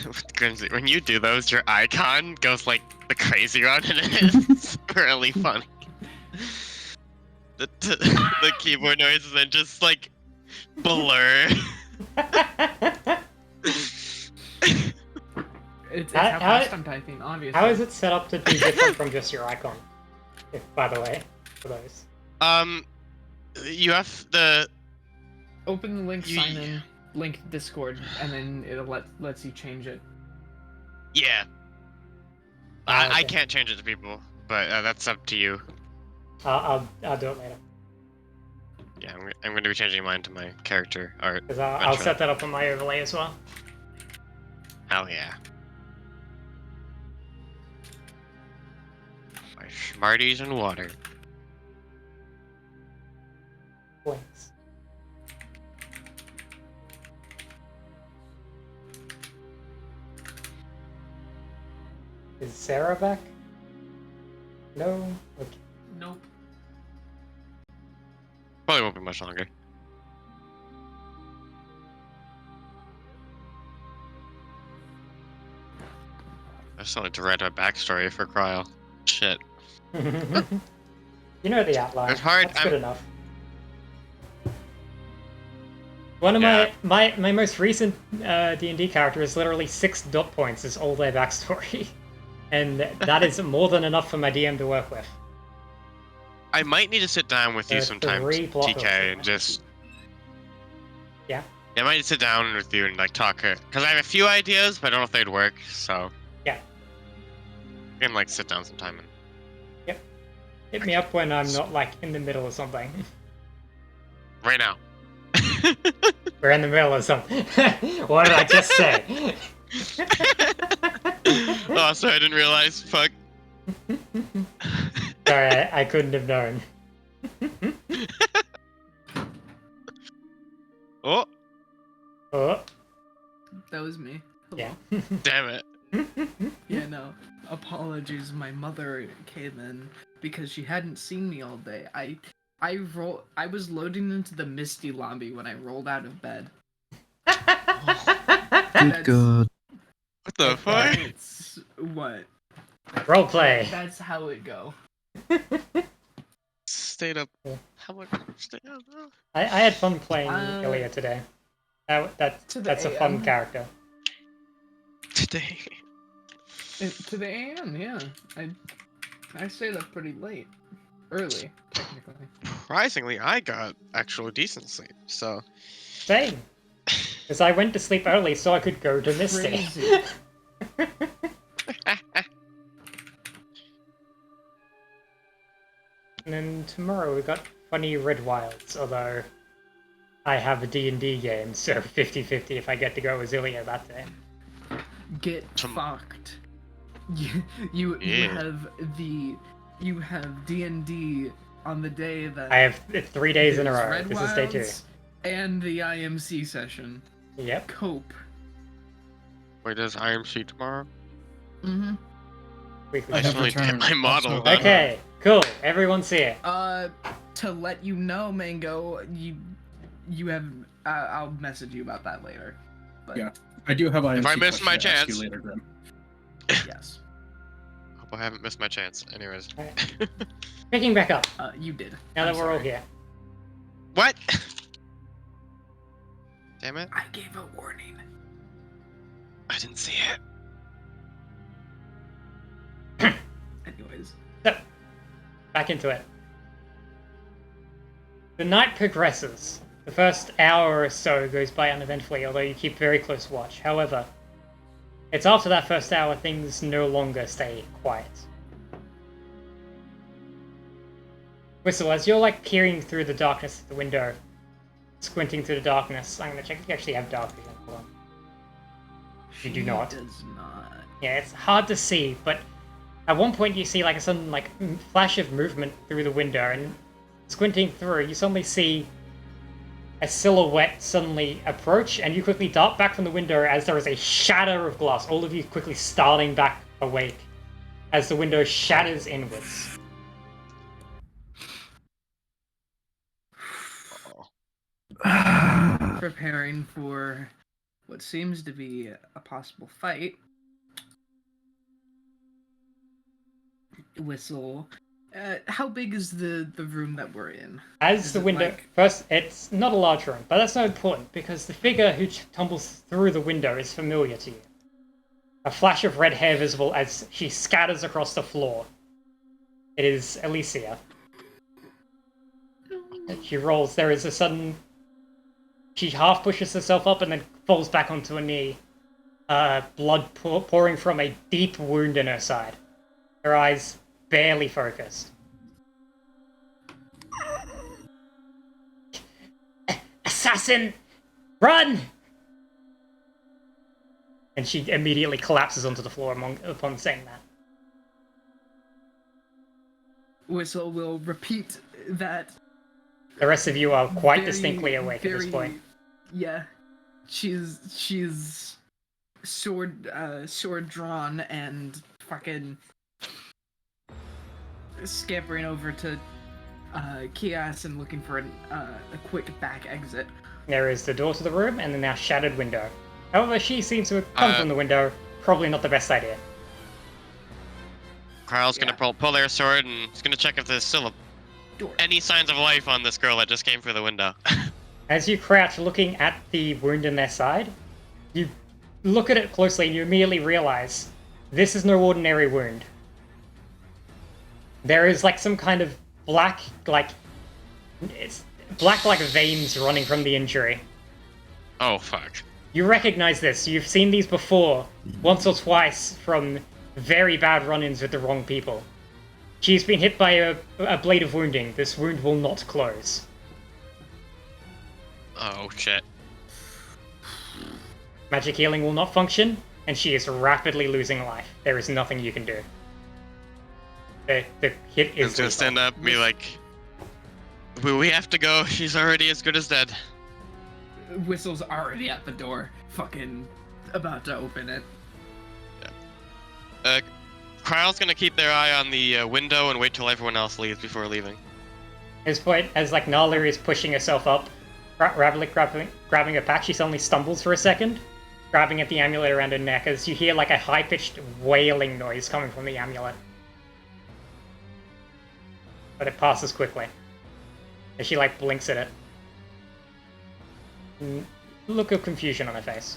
Grimsy, when you do those, your icon goes like the crazy one, and it's really funny. The keyboard noises and just like blur. It's How- how how- fast I'm typing, obviously. How is it set up to be different from just your icon? If, by the way, for those. You have the Open the link, You- sign in, link Discord, and then it lets you change it. yeah. Ah, I okay. can't change it to people, but that's up to you. I'll do it later. Yeah, I'm going to be changing mine to my character art. Because I'll Eventually. set that up on my overlay as well. Hell yeah. My Smarties and water. Links. Is Sarah back? No? Okay. Nope. Probably won't be much longer. I still need to write a backstory for Cryle. Shit. You know the outline. It's hard, That's good I'm- enough. One of Yeah. my most recent D&D character is literally 6 dot points is all their backstory. And that is more than enough for my DM to work with. I might need to sit down with you sometime, 3 block TK, and just... Yeah? I might sit down with you and like talk because I have a few ideas, but I don't know if they'd work. So Yeah. we can like sit down sometime and Hit me up when I'm not like in the middle of something. right now. We're in the middle of something. What did I just say? Oh, sorry, I didn't realize. Fuck. Sorry, I couldn't have known. Oh, Oh, That was me. Hello. yeah. damn it. Yeah, no. Apologies, my mother came in because she hadn't seen me all day. I was loading into the Misty lobby when I rolled out of bed. Good That's- God. What the fuck? It's what? Roleplay. That's how it go. Stayed up. Yeah. How much? Stayed up? Oh. I had fun playing Uh, Ilya today. To the That's a fun AM. character. Today. To the AM, yeah. I stayed up pretty late. Early, technically. Surprisingly, I got actual decent sleep. So Same. Because I went to sleep early so I could go to Misty. Crazy. And then tomorrow we got Funny Red Wilds, although I have a D&D game, so 50-50 if I get to go with Ilya that day. Get fucked. You Yeah. have D&D on the day that I have 3 days in a there's row. Red This is day 2. Wilds and the IMC session. Yep. Cope. wait, does IMC tomorrow? Mm-hmm. Weekly. I I have should hit returned. my model. Also- then. Okay, cool. Everyone's here. To let you know, Mango, you have. I'll message you about that later. But Yeah. I do have IMC I miss question my to ask chance. you later, Grim. yes, Hope I haven't missed my chance. Anyways. Picking back up, you did. now that I'm we're all sorry. here. What? Damn it! I gave a warning. I didn't see it. Anyways, So, back into it. The night progresses. The first hour or so goes by uneventfully, although you keep very close watch. However, it's after that first hour things no longer stay quiet. Whistle, as you're like peering through the darkness of the window, squinting through the darkness, I'm gonna check if you actually have dark vision. Hold on. You do she not. Does not. Yeah, it's hard to see, but at one point you see like a sudden like flash of movement through the window, and squinting through, you suddenly see a silhouette suddenly approach, and you quickly dart back from the window as there is a shatter of glass. All of you quickly starting back awake as the window shatters inwards. Preparing for what seems to be a possible fight. Whistle. How big is the room that we're in? As Is the it window like- first, it's not a large room, but that's not important because the figure who tumbles through the window is familiar to you. A flash of red hair visible as she scatters across the floor. It is Alicia. She rolls. There is a sudden. She half pushes herself up and then falls back onto a knee. Blood pouring from a deep wound in her side. Her eyes barely focused. Assassin! Run! And she immediately collapses onto the floor upon saying that. Whistle will repeat that. The rest of you are quite very, distinctly awake at this point. Yeah, she's sword drawn and fucking scampering over to Kias and looking for a quick back exit. There is the door to the room and the now shattered window. However, she seems to have come from the window. Probably not the best idea. Carl's gonna pull their sword and he's gonna check if there's still Door. any signs of life on this girl that just came through the window. As you crouch looking at the wound in their side, you look at it closely and you immediately realize this is no ordinary wound. There is like some kind of black, it's black like veins running from the injury. Oh fuck. You recognize this. You've seen these before, once or twice, from very bad run-ins with the wrong people. She's been hit by a blade of wounding. This wound will not close. Oh shit. Magic healing will not function, and she is rapidly losing life. There is nothing you can do. The hit He's is gonna lethal. stand up and be like, we have to go. She's already as good as dead. Whistle's already at the door, fucking about to open it. Kryle's gonna keep their eye on the window and wait till everyone else leaves before leaving. At this point, as like Nala is pushing herself up, rapidly grabbing her pack, she suddenly stumbles for a second, grabbing at the amulet around her neck as you hear like a high-pitched wailing noise coming from the amulet. But it passes quickly. As she like blinks at it. Look of confusion on her face.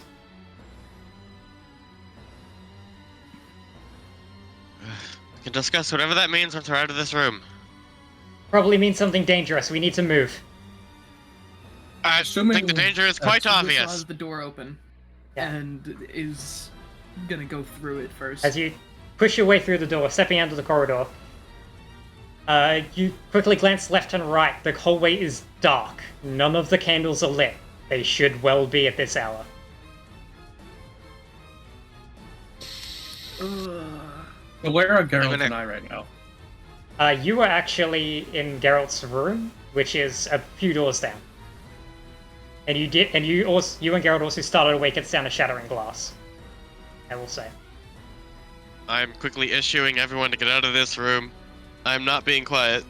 We can discuss whatever that means once we're out of this room. Probably means something dangerous. We need to move. I Assuming think the danger is quite Whistle obvious. has the door open, Yeah. and is gonna go through it first. As you push your way through the door, stepping out of the corridor, you quickly glance left and right. The hallway is dark. None of the candles are lit. They should well be at this hour. Ugh. So where are Geralt gonna- and I right now? You are actually in Geralt's room, which is a few doors down. And you and Geralt also started awake at the sound of shattering glass. I will say. I'm quickly issuing everyone to get out of this room. I'm not being quiet.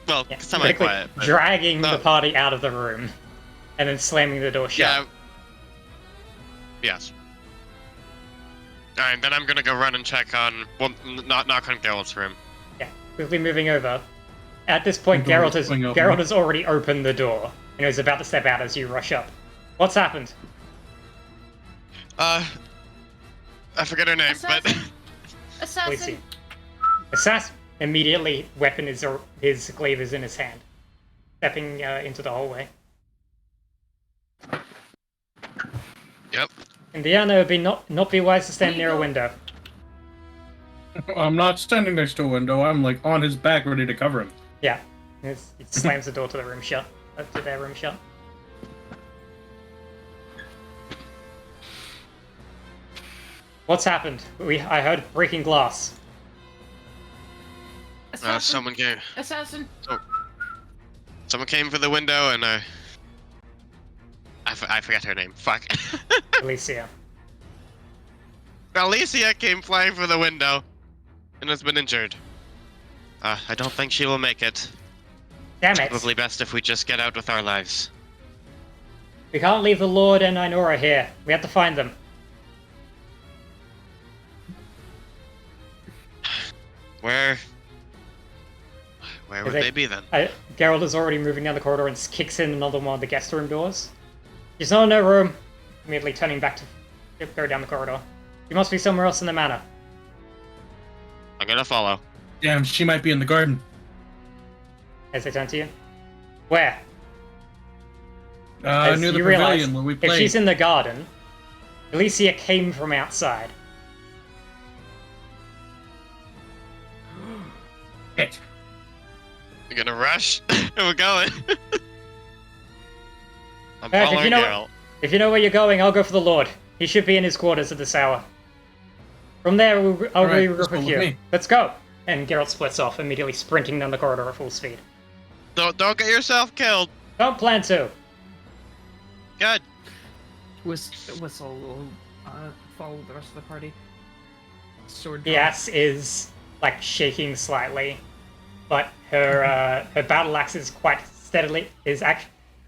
Well, Yeah, semi-quiet. but- dragging no. the party out of the room, and then slamming the door shut. Yeah. Yes. Alright, then I'm gonna go run and check on, well, knock on Geralt's room. Yeah, quickly moving over. At this point, The door Geralt has swing open. Geralt has already opened the door and is about to step out as you rush up. What's happened? I forget her name, but Assassin. Assassin. Immediately, weapon is his glaive is in his hand, stepping into the hallway. yep. Indiana would be not be wise to stand near a window. I'm not standing next to a window. I'm like on his back, ready to cover him. Yeah, it slams the door to the room shut. To their room shut. What's happened? I heard breaking glass. Assassin. Someone came. Assassin. Someone came for the window, and I forget her name. Fuck. Alicia. Alicia came flying for the window, and has been injured. I don't think she will make it. Damn it. Probably best if we just get out with our lives. We can't leave the Lord and Ainora here. We have to find them. Where would they be then? Geralt is already moving down the corridor and kicks in another one of the guest room doors. She's not in her room. Immediately turning back to go down the corridor. She must be somewhere else in the manor. I'm gonna follow. Damn, she might be in the garden. As they turn to you. Where? Near the you realize, pavilion where we if played. she's in the garden, Alicia came from outside. Shit. We're gonna rush. We're going. I'm Alright, following Geralt. If you know where you're going, I'll go for the Lord. He should be in his quarters at this hour. From there, I'll Alright, regroup let's go with with you. me. Let's go! And Geralt splits off, immediately sprinting down the corridor at full speed. Don't get yourself killed. Don't plan to. Good. Whistle will follow the rest of the party. Sword The drawn. axe is, like, shaking slightly, but her her battle axe is quite steadily,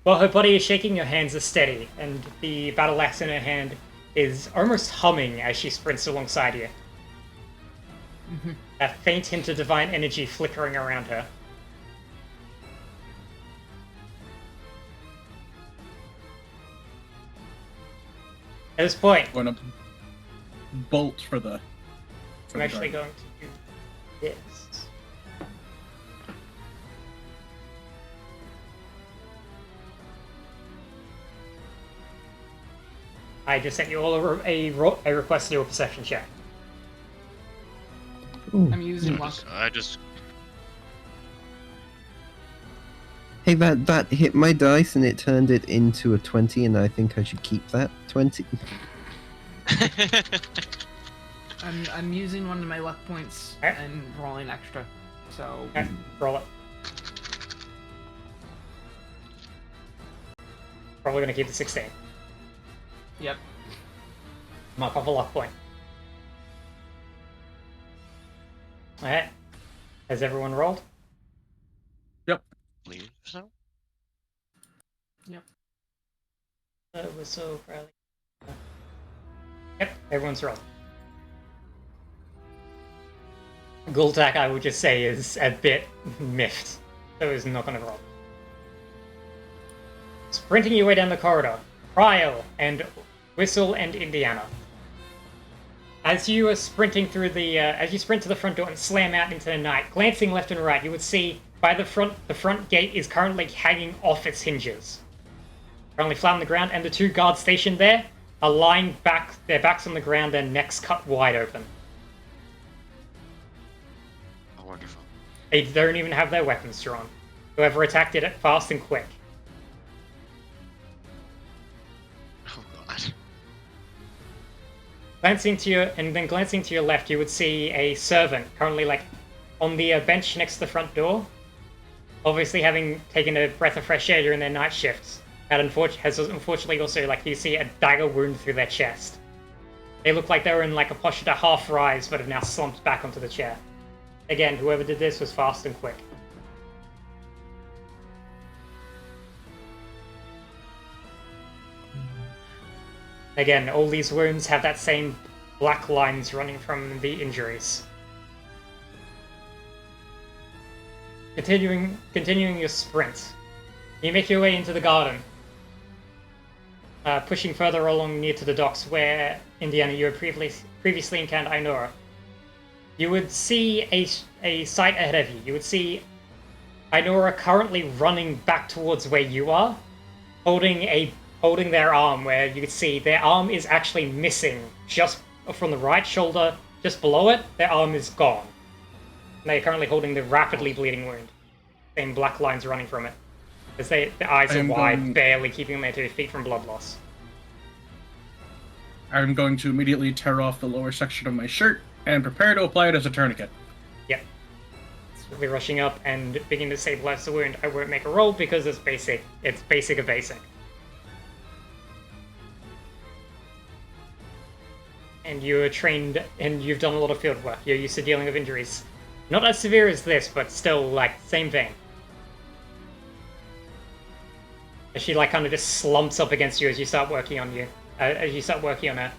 well, her body is shaking, her hands are steady, and the battle axe in her hand is almost humming as she sprints alongside you. A faint hint of divine energy flickering around her. At this point, Going to bolt for the. I'm actually going to do this. I just sent you all a request to do a perception check. Ooh. I'm using luck. I just. Hey, that hit my dice and it turned it into a 20, and I think I should keep that 20. I'm using one of my luck points Okay. and rolling extra. So Okay, roll it. Probably gonna keep the 16. yep. Mark off a luck point. Alright. Has everyone rolled? Believe so. We're so proud. Yep, everyone's rolled. Gultak, I would just say, is a bit miffed, so he's not gonna roll. Sprinting your way down the corridor, Cryo and Whistle and Indiana. As you are sprinting through as you sprint to the front door and slam out into the night, glancing left and right, you would see by the front gate is currently hanging off its hinges. Currently flat on the ground, and the two guards stationed there are lying back, their backs on the ground, their necks cut wide open. Oh, wonderful. They don't even have their weapons drawn. Whoever attacked did it fast and quick. Oh god. Glancing to your left, you would see a servant currently on the bench next to the front door. Obviously, having taken a breath of fresh air during their night shifts, that unfortunately also you see a dagger wound through their chest. They look like they were in a posture to half rise, but have now slumped back onto the chair. Again, whoever did this was fast and quick. Again, all these wounds have that same black lines running from the injuries. Continuing your sprint, you make your way into the garden, pushing further along near to the docks where, Indiana, you had previously encountered Ainora. You would see a sight ahead of you. You would see Ainora currently running back towards where you are, holding their arm, where you could see their arm is actually missing just from the right shoulder, just below it. Their arm is gone. And they are currently holding the rapidly bleeding wound. Same black lines running from it. As their eyes are wide, barely keeping their 2 feet from blood loss. I'm going to immediately tear off the lower section of my shirt and prepare to apply it as a tourniquet. Yep. Swiftly rushing up and beginning to stabilize the wound. I won't make a roll because it's basic. It's basic of basic. And you're trained, and you've done a lot of field work. You're used to dealing with injuries. Not as severe as this, but still, same thing. As she like kind of just slumps up against you as you start working on you. As you start working on her,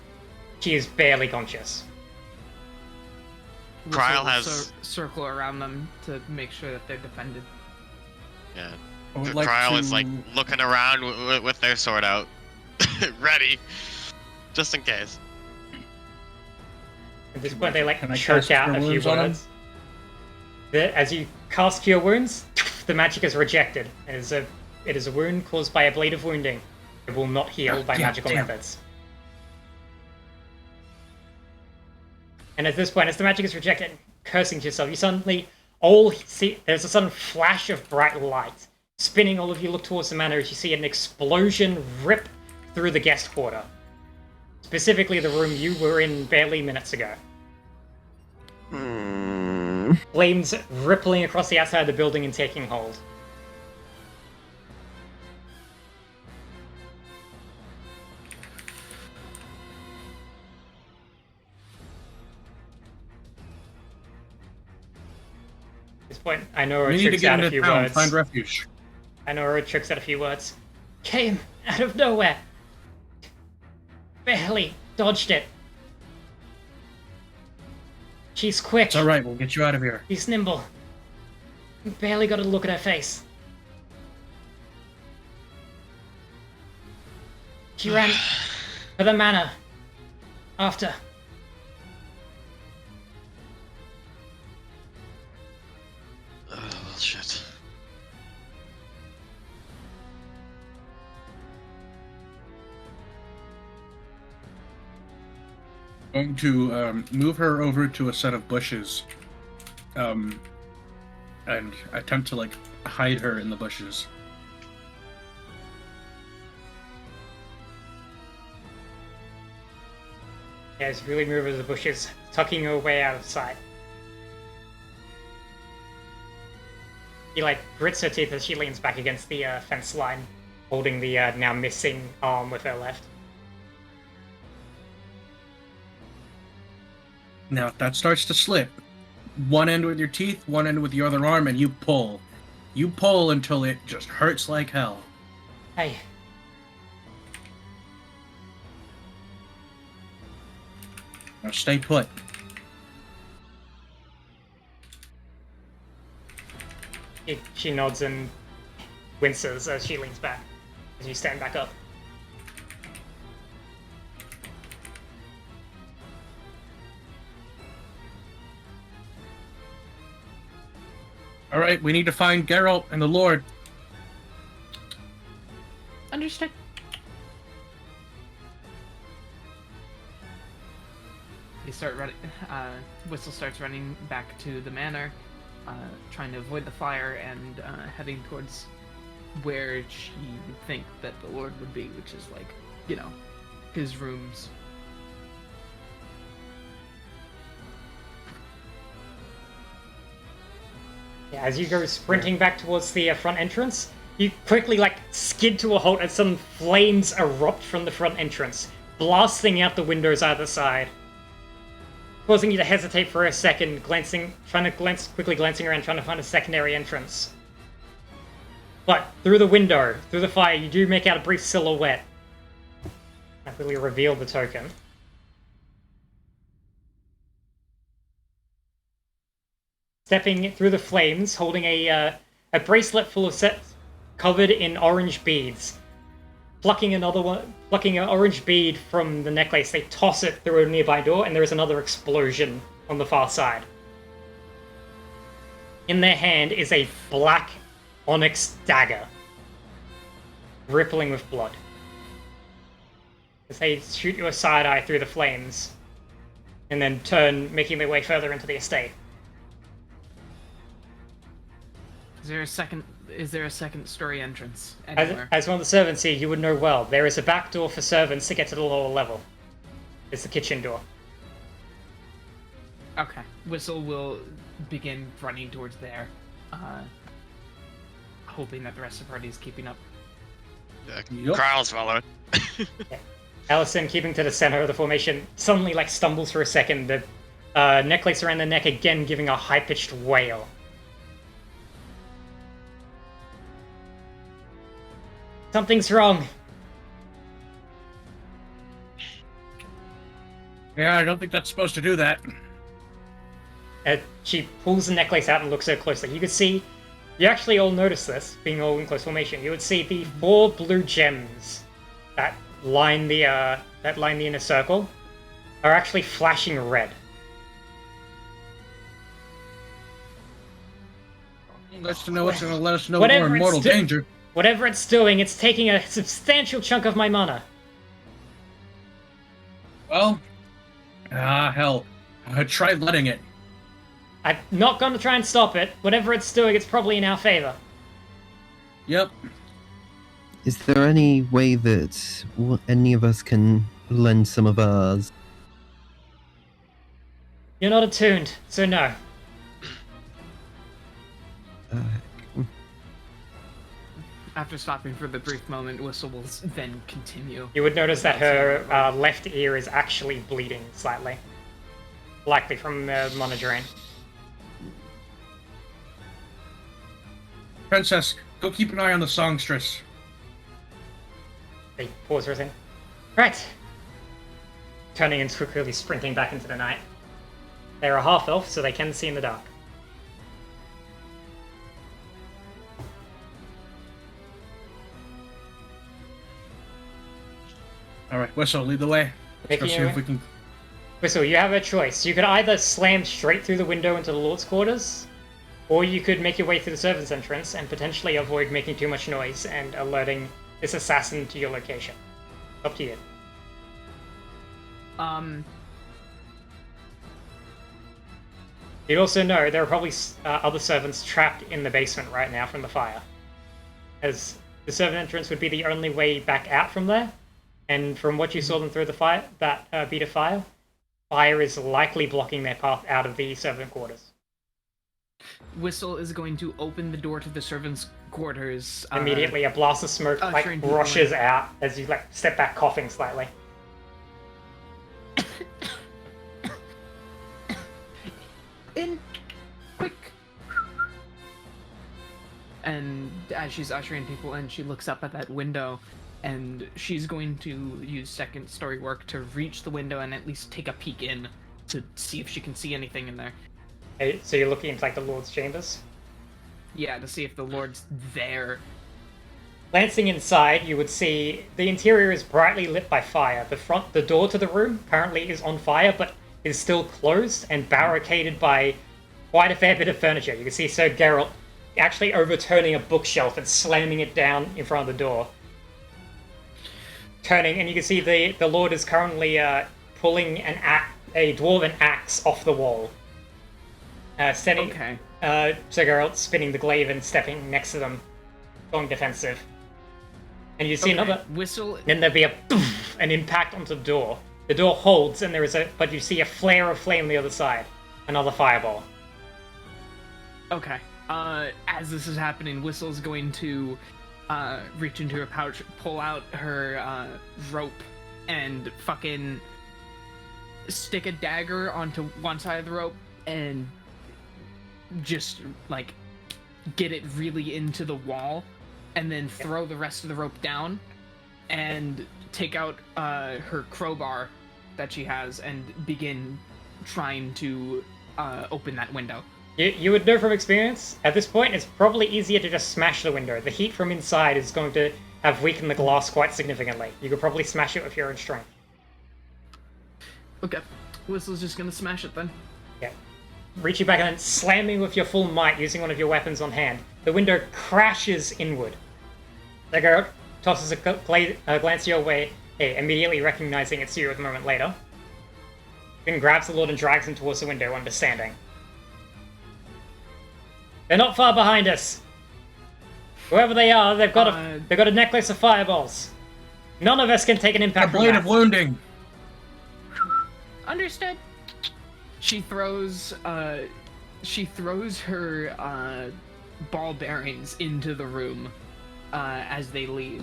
she is barely conscious. Whistle Krile will has- circle around them to make sure that they're defended. Yeah. I would The like Krile to... is like looking around with their sword out, ready, just in case. At this point, they like Can I choke cast out Cure a few Wounds on him? words. As you cast Cure Wounds, the magic is rejected. It is a wound caused by a blade of wounding. It will not heal by yeah, magical damn. methods. And at this point, as the magic is rejected, cursing to yourself, you suddenly all see there's a sudden flash of bright light. Spinning, all of you look towards the manor as you see an explosion rip through the guest quarter. Specifically the room you were in barely minutes ago. Flames rippling across the outside of the building and taking hold. At this point, I know We it need to tricks get out a into few town, words. find refuge. I know it tricks out a few words. Came out of nowhere. Barely dodged it. She's quick. It's alright, we'll get you out of here. She's nimble. Barely got a look at her face. She ran for the manor. After. Oh, well, shit. Going to move her over to a set of bushes, and attempt to like hide her in the bushes. As you really move over the bushes, tucking her way out of sight. She like grits her teeth as she leans back against the fence line, holding the now missing arm with her left. Now, if that starts to slip, one end with your teeth, one end with your other arm, and you pull. You pull until it just hurts like hell. Hey. Now stay put. She nods and winces as she leans back, as you stand back up. Alright, we need to find Geralt and the Lord. Understood. They start running. Whistle starts running back to the manor, trying to avoid the fire and heading towards where she would think that the Lord would be, which is like, you know, his rooms. Yeah, as you go sprinting back towards the front entrance, you quickly like skid to a halt as some flames erupt from the front entrance, blasting out the windows either side, causing you to hesitate for a second, quickly glancing around, trying to find a secondary entrance. But through the window, through the fire, you do make out a brief silhouette. I quickly reveal the token. Stepping through the flames, holding a bracelet full of sets covered in orange beads. Plucking an orange bead from the necklace, they toss it through a nearby door, and there is another explosion on the far side. In their hand is a black onyx dagger, rippling with blood. As they shoot you a side-eye through the flames, and then turn, making their way further into the estate. Is there a second story entrance anywhere? As one of the servants here, you would know well. There is a back door for servants to get to the lower level. It's the kitchen door. Okay. Whistle will begin running towards there, hoping that the rest of the party is keeping up. Yup. Kryle's following. Allison, keeping to the center of the formation, suddenly like stumbles for a second. The necklace around the neck again giving a high-pitched wail. Something's wrong. Yeah, I don't think that's supposed to do that. She pulls the necklace out and looks at it closely. You can see, you actually all notice this, being all in close formation. You would see the 4 blue gems that line the inner circle are actually flashing red. Let's know what's going to let us know Whatever we're in it's mortal do- danger. Whatever it's doing, it's taking a substantial chunk of my mana. Well, hell. Try letting it. I'm not going to try and stop it. Whatever it's doing, it's probably in our favor. Yep. Is there any way that any of us can lend some of ours? You're not attuned, so no. After stopping for the brief moment, Whistle will then continue. You would notice that her left ear is actually bleeding slightly. Likely from mana drain. Princess, go keep an eye on the songstress. They pause for a second. Right. Turning and quickly sprinting back into the night. They're a half-elf, so they can see in the dark. Alright, Whistle, lead the way. Let's go Making see your if way? we can... Whistle, you have a choice. You could either slam straight through the window into the Lord's quarters, or you could make your way through the servants' entrance and potentially avoid making too much noise and alerting this assassin to your location. Up to you. You'd also know there are probably other servants trapped in the basement right now from the fire, as the servant entrance would be the only way back out from there. And from what you saw them through the fire, that beat of fire is likely blocking their path out of the servant quarters. Whistle is going to open the door to the servants' quarters. Immediately, a blast of smoke ushering people rushes out as you step back, coughing slightly. In quick. And as she's ushering people in, she looks up at that window, and she's going to use second story work to reach the window and at least take a peek in to see if she can see anything in there. Hey, so you're looking into the Lord's chambers? Yeah, to see if the Lord's there. Glancing inside, you would see the interior is brightly lit by fire. The door to the room currently is on fire, but is still closed and barricaded by quite a fair bit of furniture. You can see Sir Geralt actually overturning a bookshelf and slamming it down in front of the door. Turning, and you can see the Lord is currently pulling a dwarven axe off the wall. Okay. Sir Geralt spinning the glaive and stepping next to them, going defensive. And you see another. Whistle. Then there'd be an impact onto the door. The door holds, and but you see a flare of flame on the other side. Another fireball. Okay. As this is happening, Whistle's going to reach into her pouch, pull out her rope, and fucking stick a dagger onto one side of the rope and just get it really into the wall, and then throw the rest of the rope down and take out her crowbar that she has and begin trying to open that window. You would know from experience, at this point, it's probably easier to just smash the window. The heat from inside is going to have weakened the glass quite significantly. You could probably smash it with your own strength. Okay. Whistle's just gonna smash it then. Yeah. Reaching back and slamming with your full might using one of your weapons on hand. The window crashes inward. The girl tosses a glance your way, immediately recognizing it's you a moment later. Then grabs the Lord and drags him towards the window, understanding. They're not far behind us. Whoever they are, they've got a necklace of fireballs. None of us can take an A impact from blade that. of wounding. Understood. She throws her ball bearings into the room as they leave.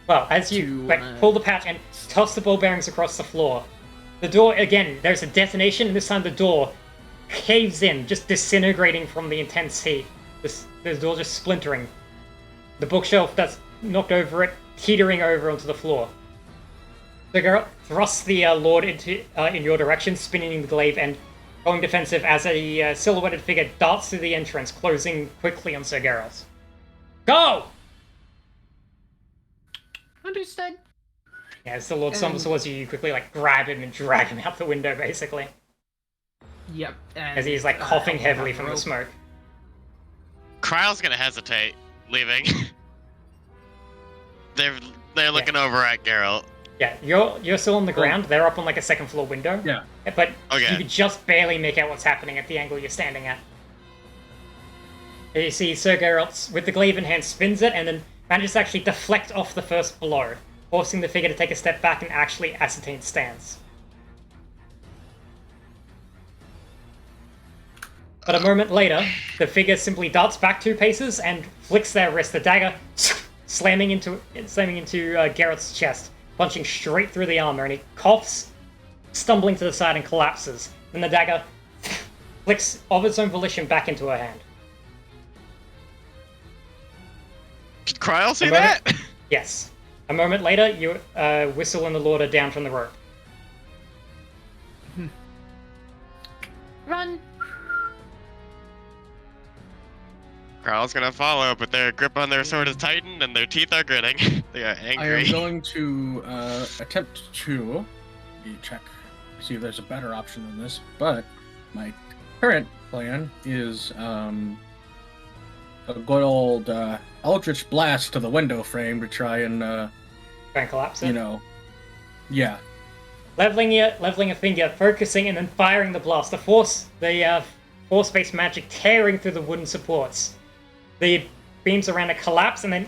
Well, as you to, pull the pouch and toss the ball bearings across the floor, the door, again, there's a detonation, and this time the door caves in, just disintegrating from the intense heat. The door just splintering. The bookshelf that's knocked over it, teetering over onto the floor. The girl thrusts the Lord into in your direction, spinning the glaive and going defensive as a silhouetted figure darts through the entrance, closing quickly on Sir Geralt. Go! Understood. Yeah, as the Lord stumbles towards you, you quickly like grab him and drag him out the window, basically. Yep. And, As he's like coughing help him heavily out from the rope. smoke. Kryle's gonna hesitate, leaving. They're looking over at Geralt. Yeah, you're still on the ground. They're up on like a second floor window. Yeah. But Okay. you could just barely make out what's happening at the angle you're standing at. You see Sir Geralt, with the glaive in hand, spins it and then manages to actually deflect off the first blow, forcing the figure to take a step back and actually ascertain stance. But a moment later, the figure simply darts back 2 paces and flicks their wrist, the dagger slamming into Geralt's chest, punching straight through the armor, and he coughs, stumbling to the side and collapses. Then the dagger flicks of its own volition back into her hand. Did Kryle see A moment- that? Yes. A moment later, you Whistle and the Lord are down from the rope. Run. Kryle's gonna follow, but their grip on their sword is tightened and their teeth are gritting. They are I am angry. going to attempt to check, see if there's a better option than this, but my current plan is a good old Eldritch Blast to the window frame to try and, Try and collapse it. you know, yeah. Leveling a finger, focusing, and then firing the blast. The force-based magic tearing through the wooden supports. The beams around it collapse, and then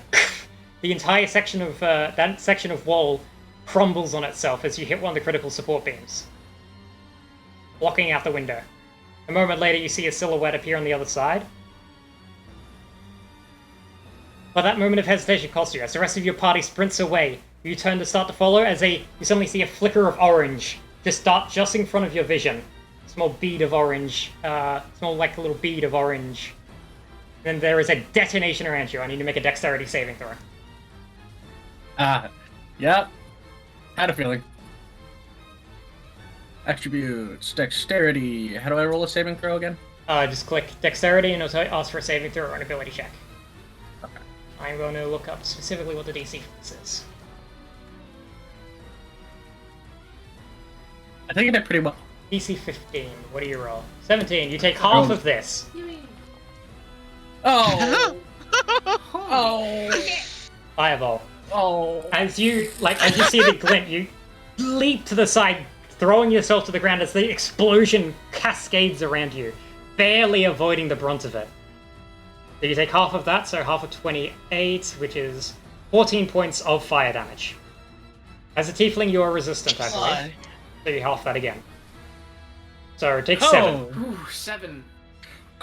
the entire section of that section of wall crumbles on itself as you hit one of the critical support beams, blocking out the window. A moment later, you see a silhouette appear on the other side. But that moment of hesitation costs you, as the rest of your party sprints away. You turn to start to follow as you suddenly see a flicker of orange just dart just in front of your vision. Small bead of orange, small like a little bead of orange. Then there is a detonation around you. I need to make a dexterity saving throw. Yeah. Had a feeling. Attributes, dexterity. How do I roll a saving throw again? Just click dexterity and it'll ask for a saving throw or an ability check. Okay. I'm going to look up specifically what the DC for this is. I think I did pretty well. DC 15. What do you roll? 17. You take half of this. Oh! Oh! Fireball. Oh! As you see the glint, you leap to the side, throwing yourself to the ground as the explosion cascades around you, barely avoiding the brunt of it. So you take half of that, so half of 28, which is 14 points of fire damage. As a tiefling, you are resistant, I believe. So you half that again. So take 7. Ooh, 7.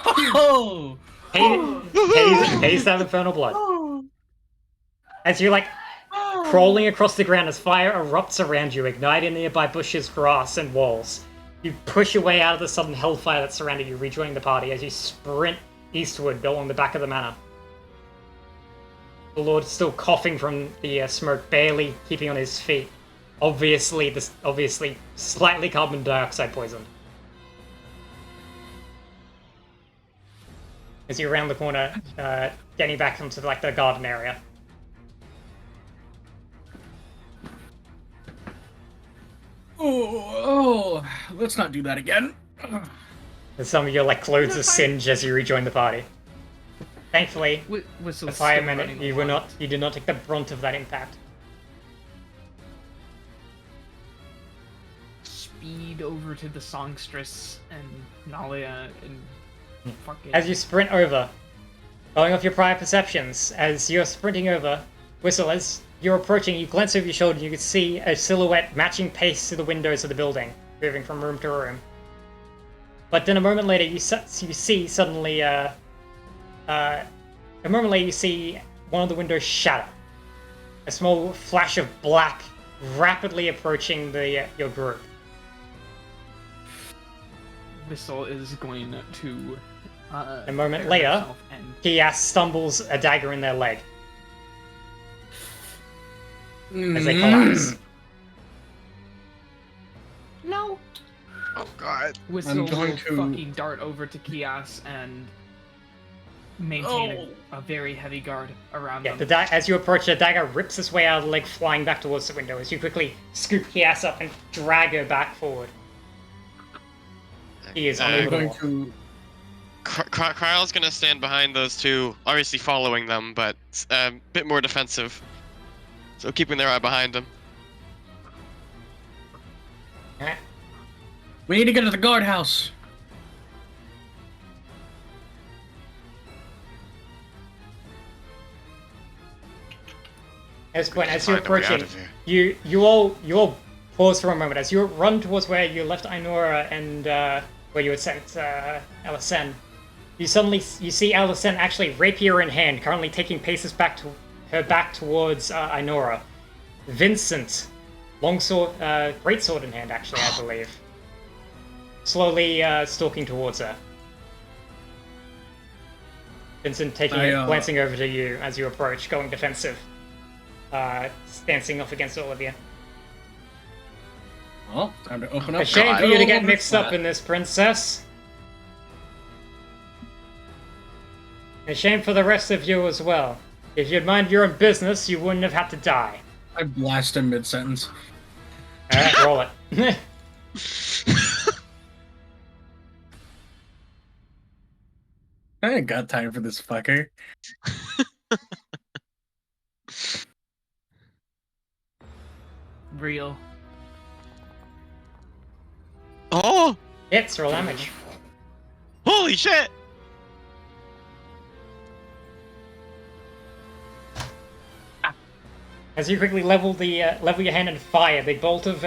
Oh! Haze of Infernal Blood. As you're like crawling across the ground as fire erupts around you, igniting nearby bushes, grass, and walls. You push your way out of the sudden hellfire that surrounded you, rejoining the party as you sprint eastward along the back of the manor. The Lord is still coughing from the smoke, barely keeping on his feet. Obviously slightly carbon dioxide poisoned. As you're around the corner, getting back into like the garden area. Oh! Let's not do that again. And some of your like clothes are singed as you rejoin the party. Thankfully, Whistle's the still firemen, running you along. did not take the brunt of that impact. Speed over to the songstress and Nalia and fucking. As you sprint over, going off your prior perceptions, as you're sprinting over, Whistle, as you're approaching, you glance over your shoulder and you can see a silhouette matching pace to the windows of the building, moving from room to room. But then a moment later, you see suddenly, a moment later, you see one of the windows shatter. A small flash of black rapidly approaching your group. Whistle is going to. A moment prepare later, herself and He stumbles a dagger in their leg. as they collapse. No. Oh god. Whistle going will to- fucking dart over to Kias and maintain a very heavy guard around Yeah, them. as you approach, the dagger rips its way out of the leg, flying back towards the window as you quickly scoop Kias up and drag her back forward. He is Uh, I'm unable to going walk. to. Kryle's gonna stand behind those two, obviously following them, but a bit more defensive. So keeping their eye behind them. Alright. We need to get to the guardhouse. At this point, as Find you're a way out approaching, of here. you all pause for a moment as you run towards where you left Ainora and where you had sent Alicent. You see Alicent actually rapier in hand, currently taking paces back towards Ainora. Vincent, longsword, greatsword in hand, actually, I believe, slowly stalking towards her. Vincent glancing over to you as you approach, going defensive, stancing off against all of you. Well, time to open up. A shame for you to the get mixed up flat. in this, princess. A shame for the rest of you as well. If you'd mind your own business, you wouldn't have had to die. I blast him mid-sentence. Alright, roll it. I ain't got time for this fucker. Real. Oh! Hits, roll damage. Holy shit! As you quickly level your hand and fire, the bolt of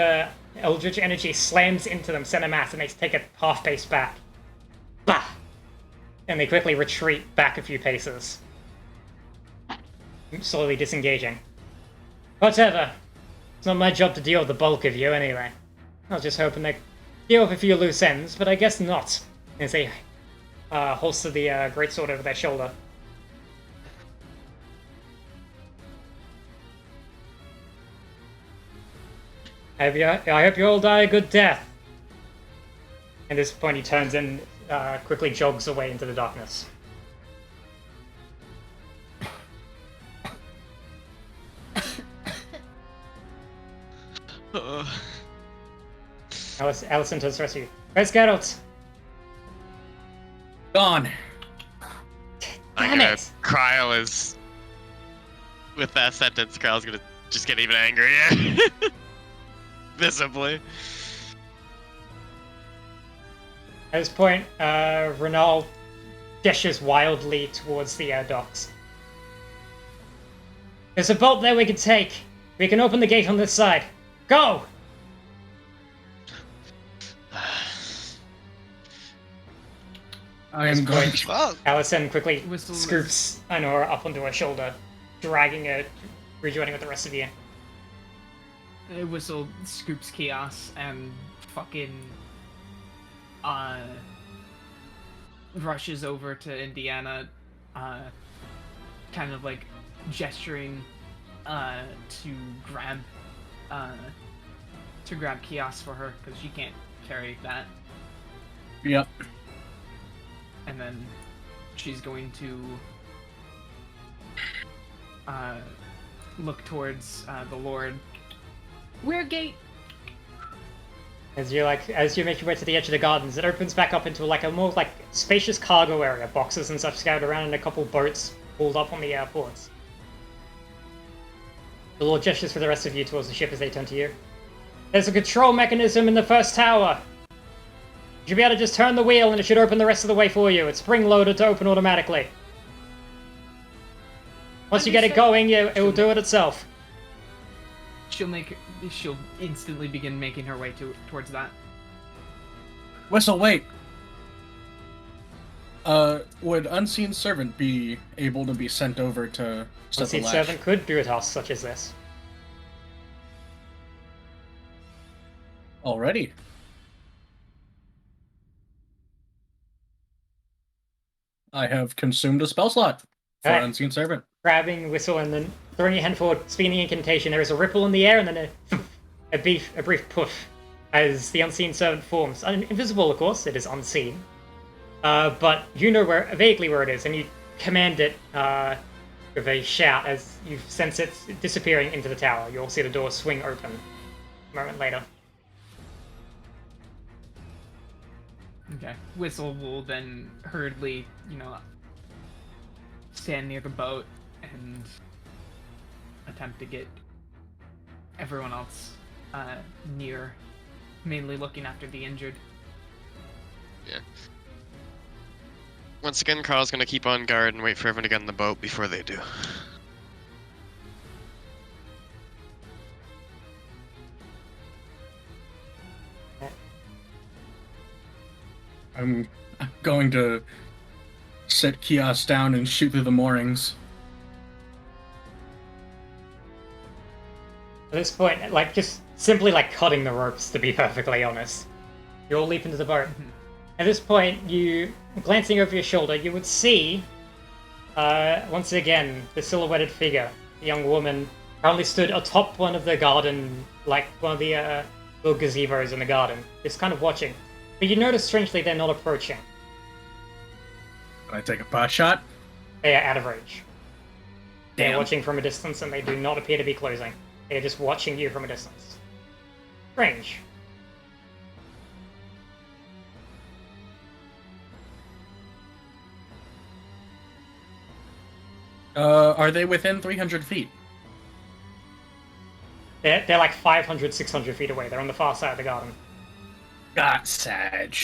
Eldritch energy slams into them, center mass, and they take a half pace back. Bah! And they quickly retreat back a few paces, slowly disengaging. Whatever. It's not my job to deal with the bulk of you anyway. I was just hoping they deal with a few loose ends, but I guess not. As they holster the greatsword over their shoulder. I hope you all die a good death. At this point, he turns and quickly jogs away into the darkness. Alicent turns to the rest of you. Where's Geralt? Gone. Damn it! Kryle is... With that sentence, Kryle's gonna just get even angrier. Visibly. At this point, Renal gestures wildly towards the docks. There's a boat there we can take. We can open the gate on this side. Go! I am going to. Well, Alicent quickly Whistle is- scoops Ainora up onto her shoulder, dragging her, rejoining with the rest of you. Whistle scoops Chaos and fucking rushes over to Indiana, kind of like gesturing to grab Chaos for her because she can't carry that, Yep. and then she's going to look towards the Lord. Where gate? As you make your way to the edge of the gardens, it opens back up into like a more like spacious cargo area, boxes and such scattered around, and a couple boats pulled up on the ports. The Lord gestures for the rest of you towards the ship as they turn to you. There's a control mechanism in the first tower. You should be able to just turn the wheel and it should open the rest of the way for you. It's spring-loaded to open automatically. Once you get it going, it will do it itself. She'll instantly begin making her way towards that. Whistle, wait. Would Unseen Servant be able to be sent over to set the Unseen latch? Servant could do a task such as this. Already. I have consumed a spell slot for Alright. Unseen Servant. Grabbing Whistle and then throwing your hand forward, speaking the incantation, there is a ripple in the air, and then a brief puff as the unseen servant forms. Invisible, of course, it is unseen. But you know vaguely where it is, and you command it with a shout as you sense it disappearing into the tower. You'll see the door swing open a moment later. Okay. Whistle will then hurriedly, stand near the boat and attempt to get everyone else near, mainly looking after the injured. Yeah. Once again, Carl's gonna keep on guard and wait for everyone to get on the boat before they do. I'm going to set Kios down and shoot through the moorings. At this point, just simply cutting the ropes, to be perfectly honest. You all leap into the boat. At this point, you, glancing over your shoulder, you would see, once again, the silhouetted figure, the young woman, currently stood atop one of the garden, one of the little gazebos in the garden, just kind of watching. But you notice, strangely, they're not approaching. Can I take a pot shot? They are out of reach. They're Damn. watching from a distance, and they do not appear to be closing. They're just watching you from a distance. Strange. Are they within 300 feet? They're like 500, 600 feet away. They're on the far side of the garden. Got Sag.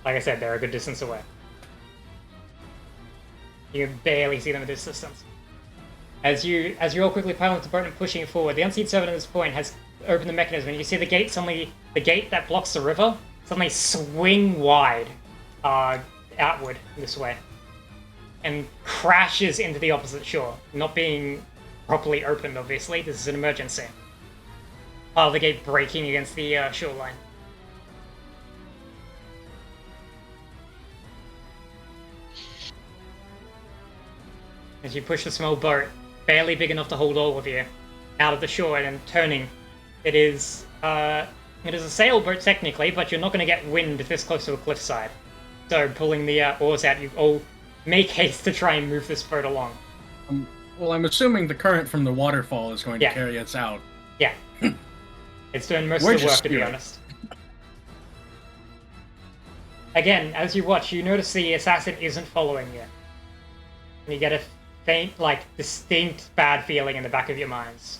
Like I said, they're a good distance away. You can barely see them at this distance. As you all quickly pile into the boat and pushing it forward, the unseen servant at this point has opened the mechanism, and you see the gate that blocks the river suddenly swing wide outward this way and crashes into the opposite shore, not being properly opened, obviously. This is an emergency. Part of the gate breaking against the shoreline. As you push the small boat, barely big enough to hold all of you, out of the shore and then turning. It is a sailboat technically, but you're not going to get wind this close to a cliffside. So pulling the oars out, you all make haste to try and move this boat along. Well, I'm assuming the current from the waterfall is going to Yeah. carry us out. Yeah. It's doing most We're of the work, just to be steering. honest. Again, as you watch, you notice the assassin isn't following you. And you get a faint, distinct bad feeling in the back of your minds.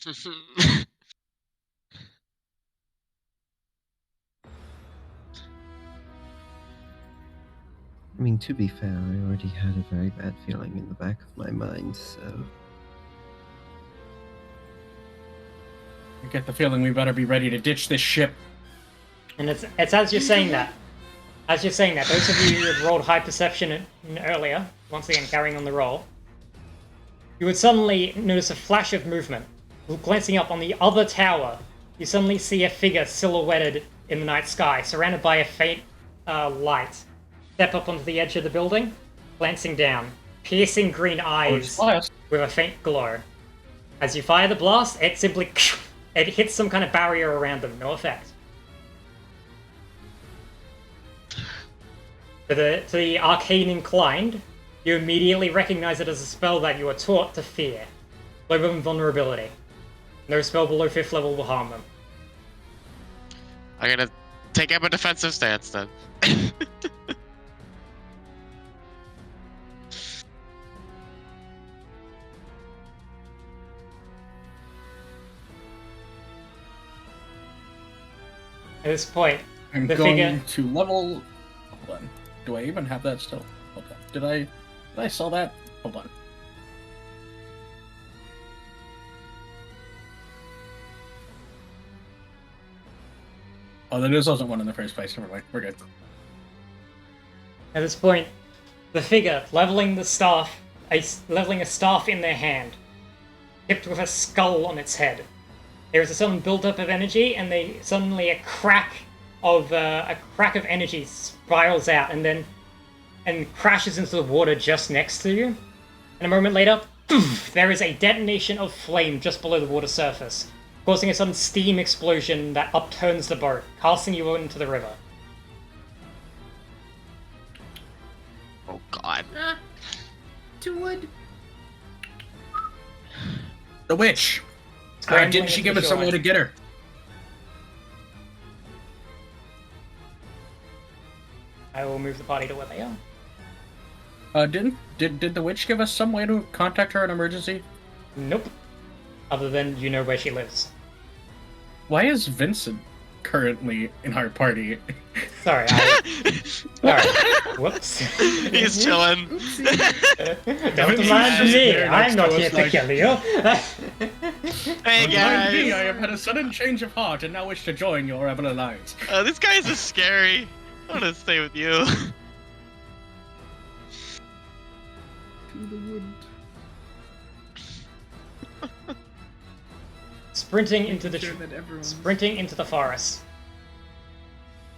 I mean, to be fair, I already had a very bad feeling in the back of my mind, so... I get the feeling we better be ready to ditch this ship. And it's as you're saying that. As you're saying that, those of you who had rolled high perception earlier, once again carrying on the roll, you would suddenly notice a flash of movement. Glancing up on the other tower, you suddenly see a figure silhouetted in the night sky, surrounded by a faint light. Step up onto the edge of the building, glancing down, piercing green eyes with a faint glow. As you fire the blast, it simply it hits some kind of barrier around them, no effect. To the arcane inclined, you immediately recognize it as a spell that you are taught to fear. Global invulnerability. No spell below 5th level will harm them. I'm gonna take up a defensive stance then. At this point, I'm the going figure- to level... Hold on. Do I even have that still? Hold on. Did I sell that? Hold on. Oh, there wasn't one in the first place. Never mind. We're good. at this point, the figure leveling a staff in their hand, tipped with a skull on its head. There is a sudden build-up of energy, and suddenly a crack of energy spirals out, and then and crashes into the water just next to you. And a moment later, poof, there is a detonation of flame just below the water surface, causing a sudden steam explosion that upturns the boat, casting you into the river. Oh god. To wood. The witch. Scrambling Didn't she into give the us some way shoreline. to get her? I will move the party to where they are. Did the witch give us some way to contact her in emergency? Nope. Other than you know where she lives. Why is Vincent currently in our party? Sorry, Alright. Whoops. He's chilling. Don't mind me, I'm not here to kill you. Hey Behind me, I guys. have had a sudden change of heart and now wish to join your rebel alliance. This guy's is scary. I want to stay with you. To the wood. Sprinting into the Sure that everyone's- sprinting into the forest.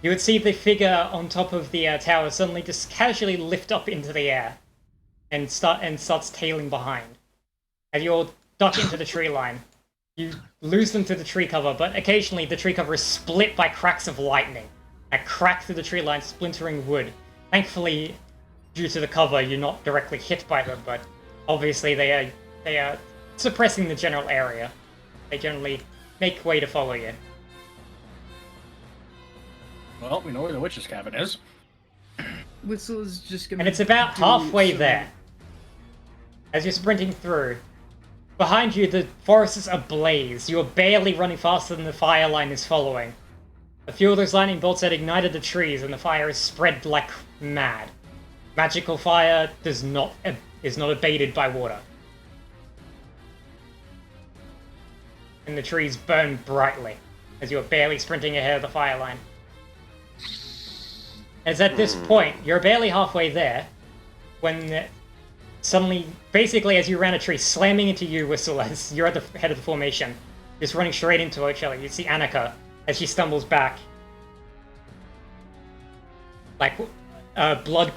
You would see the figure on top of the tower suddenly just casually lift up into the air, and starts tailing behind. As you all duck into the tree line, you lose them through the tree cover, but occasionally the tree cover is split by cracks of lightning. A crack through the tree line, splintering wood. Thankfully, due to the cover, you're not directly hit by them, but obviously they are suppressing the general area. They generally make way to follow you. Well, we know where the witch's cabin is. Whistle is just gonna. And it's about do halfway some- there. As you're sprinting through, behind you the forest is ablaze. You are barely running faster than the fire line is following. A few of those lightning bolts had ignited the trees and the fire is spread like mad. Magical fire is not abated by water. And the trees burn brightly as you are barely sprinting ahead of the fire line. As at this point, you're barely halfway there, when suddenly, basically as you ran a tree, slamming into you, Whistle, as you're at the head of the formation, just running straight into each other. You see Annika as she stumbles back. Like, blood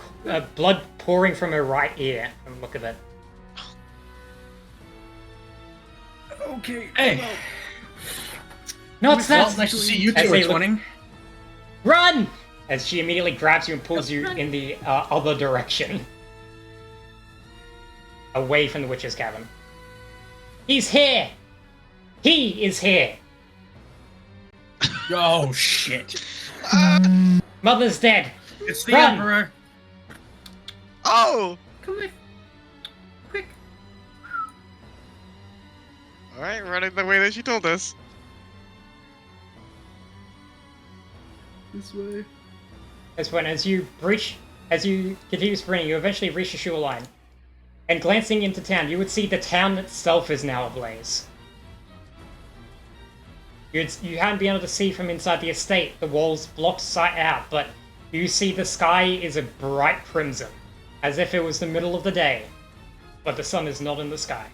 pouring from her right ear, from the look of it. Okay. Hey. No, it's Well, that! nice to see you As two they are look- twinning. Run! As she immediately grabs you and pulls you in the other direction. Away from the witch's cabin. He's here! He is here! Oh shit! Mother's dead! It's the Run! Emperor. Oh! Come here. Quick. Alright, running the way that she told us. This way. This point, as you continue sprinting, you eventually reach the shoreline. And glancing into town, you would see the town itself is now ablaze. You hadn't been able to see from inside the estate, the walls blocked sight out, but you see the sky is a bright crimson, as if it was the middle of the day, but the sun is not in the sky.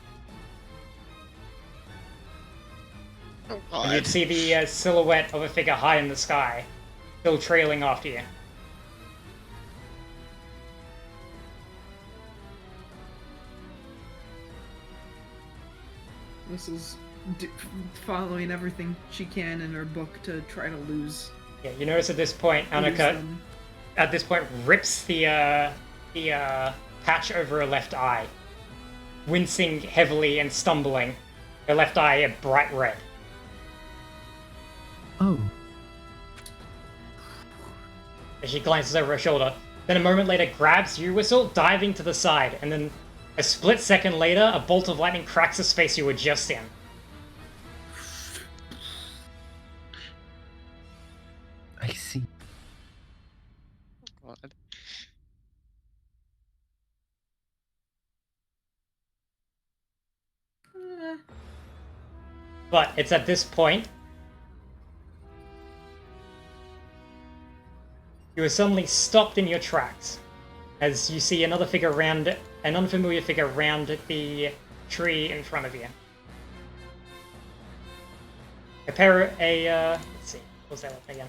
Oh And you'd god. see the silhouette of a figure high in the sky, still trailing after you. Whistle's following everything she can in her book to try to lose. Yeah, you notice at this point, lose Annika, them. at this point, rips the patch over her left eye, wincing heavily and stumbling. Her left eye a bright red. Oh, As she glances over her shoulder, then a moment later grabs you, Whistle, diving to the side, and then a split second later, a bolt of lightning cracks the space you were just in. I see. God. But it's at this point you are suddenly stopped in your tracks as you see an unfamiliar figure round the tree in front of you. Let's see, what's that again?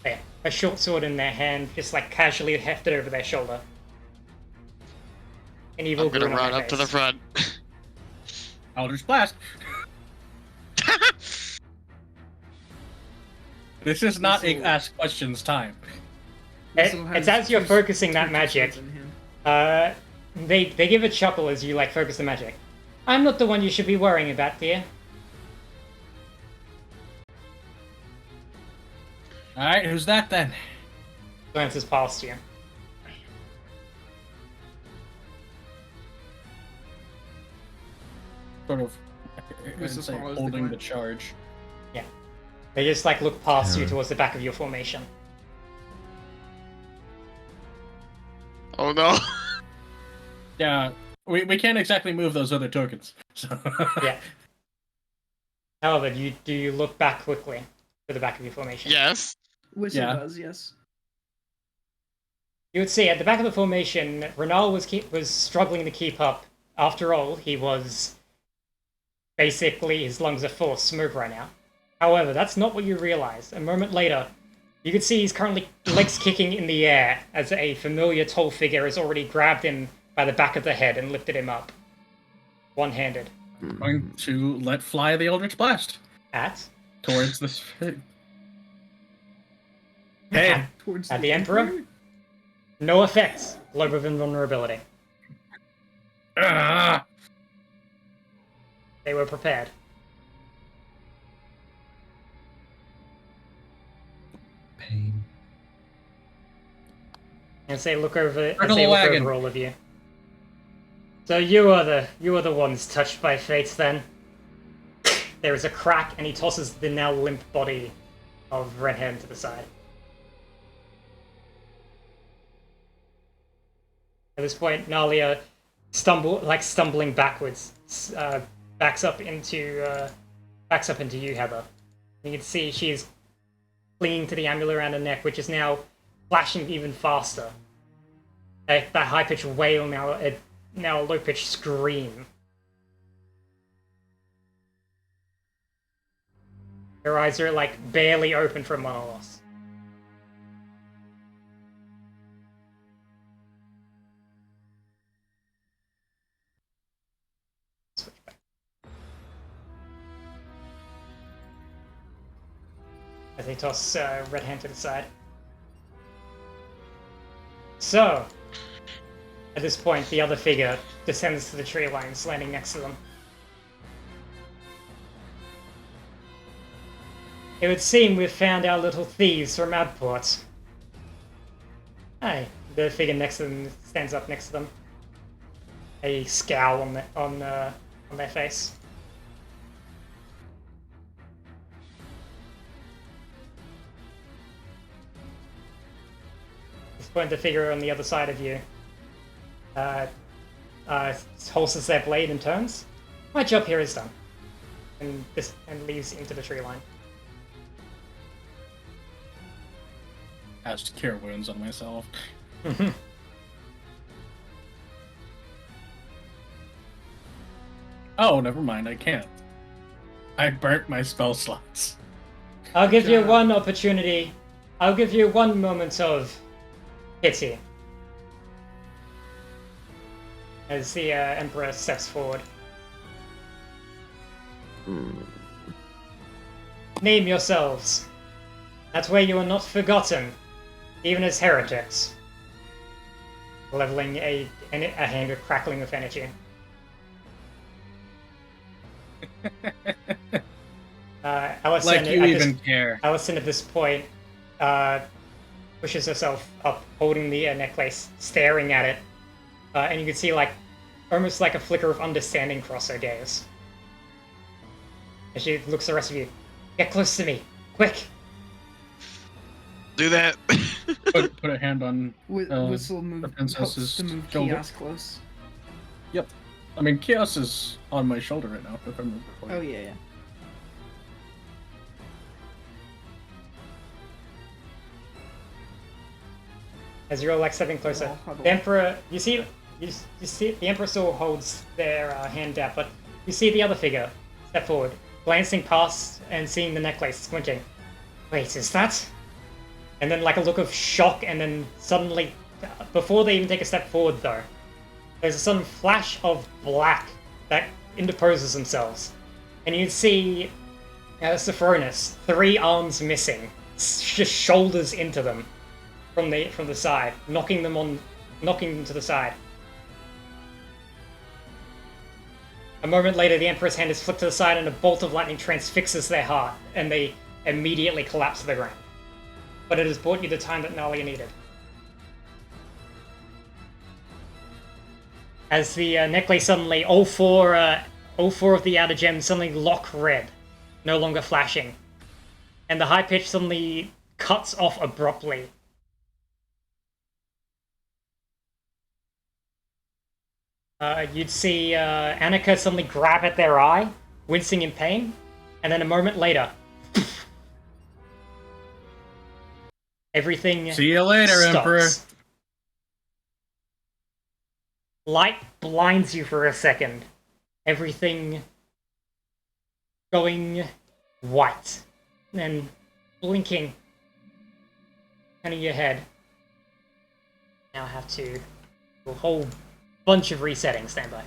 There, a short sword in their hand, just like casually hefted over their shoulder. an evil I'm gonna grin on run my up to the face. front. Eldritch Blast. This is not a This'll- ask questions time. This'll It's have as you're two- focusing that two magic. swords in hand. They give a chuckle as you like focus the magic. I'm not the one you should be worrying about, dear. Alright, who's that then? Glances past you. Sort of Who's I'd as say tall as the holding the Gwen? charge. They just like look past you Karen. towards the back of your formation. Oh no. Yeah, we can't exactly move those other tokens. So Yeah. However, do you look back quickly to the back of your formation? Yes. Whistle Yeah. does, yes. You would see at the back of the formation, Renal was struggling to keep up. After all, he was basically his lungs are full of smoke right now. However, that's not what you realize. A moment later, you can see he's currently legs kicking in the air as a familiar tall figure has already grabbed him by the back of the head and lifted him up, one-handed. going to let fly the Eldritch Blast At towards this. Hey, Towards At the Emperor? No effects. Globe of Invulnerability. ah, They were prepared. Pain. And say look over Circle the wagon. all of you. So you are the ones touched by fate then. There is a crack and he tosses the now limp body of Redhead to the side. At this point, Nalia stumbling backwards, backs up into you, Heather. You can see she's clinging to the amulet around her neck, which is now flashing even faster. That high-pitched wail now a low-pitched scream. Her eyes are like barely open from Monolos. Switch back. As they toss Red Hand to the side. So, at this point, the other figure descends to the tree line, landing next to them. It would seem we've found our little thieves from Adport. Hey, the figure next to them stands up next to them. A scowl on their face. At this point, the figure on the other side of you holsters their blade and turns. My job here is done, and leaves into the tree line. has to cure wounds on myself. Oh, never mind. I can't. I burnt my spell slots. I'll give you one opportunity. I'll give you one moment of pity. As the Emperor steps forward. Name yourselves. That way you are not forgotten, even as heretics. Leveling a hand of crackling with energy. Allison, Like you at even care. Allison at this point pushes herself up, holding the necklace, staring at it, and you can see like almost like a flicker of understanding cross her gaze. And she looks at the rest of you. Get close to me, quick! Do that. Put a hand on. Whistle the helps princess's to move shoulder. Chaos close. I mean, Chaos is on my shoulder right now. If I'm Oh yeah. As you're all like stepping closer, All huddled. the Emperor, you see the Emperor still holds their hand out, but you see the other figure step forward, glancing past and seeing the necklace, squinting. Wait, is that? And then like a look of shock, and then suddenly, before they even take a step forward though, there's a sudden flash of black that interposes themselves. And you see Sophronis, 3 arms missing, just shoulders into them from the side, knocking them to the side. A moment later, the Emperor's hand is flicked to the side and a bolt of lightning transfixes their heart, and they immediately collapse to the ground. But it has bought you the time that Nalia needed. As the necklace suddenly, all four of the outer gems suddenly lock red, no longer flashing. And the high pitch suddenly cuts off abruptly. You'd see Annika suddenly grab at their eye, wincing in pain, and then a moment later, everything See you later, stops. Emperor. Light blinds you for a second. Everything going white. Then blinking. Turning your head. Now I have to do a whole bunch of resetting. Stand by.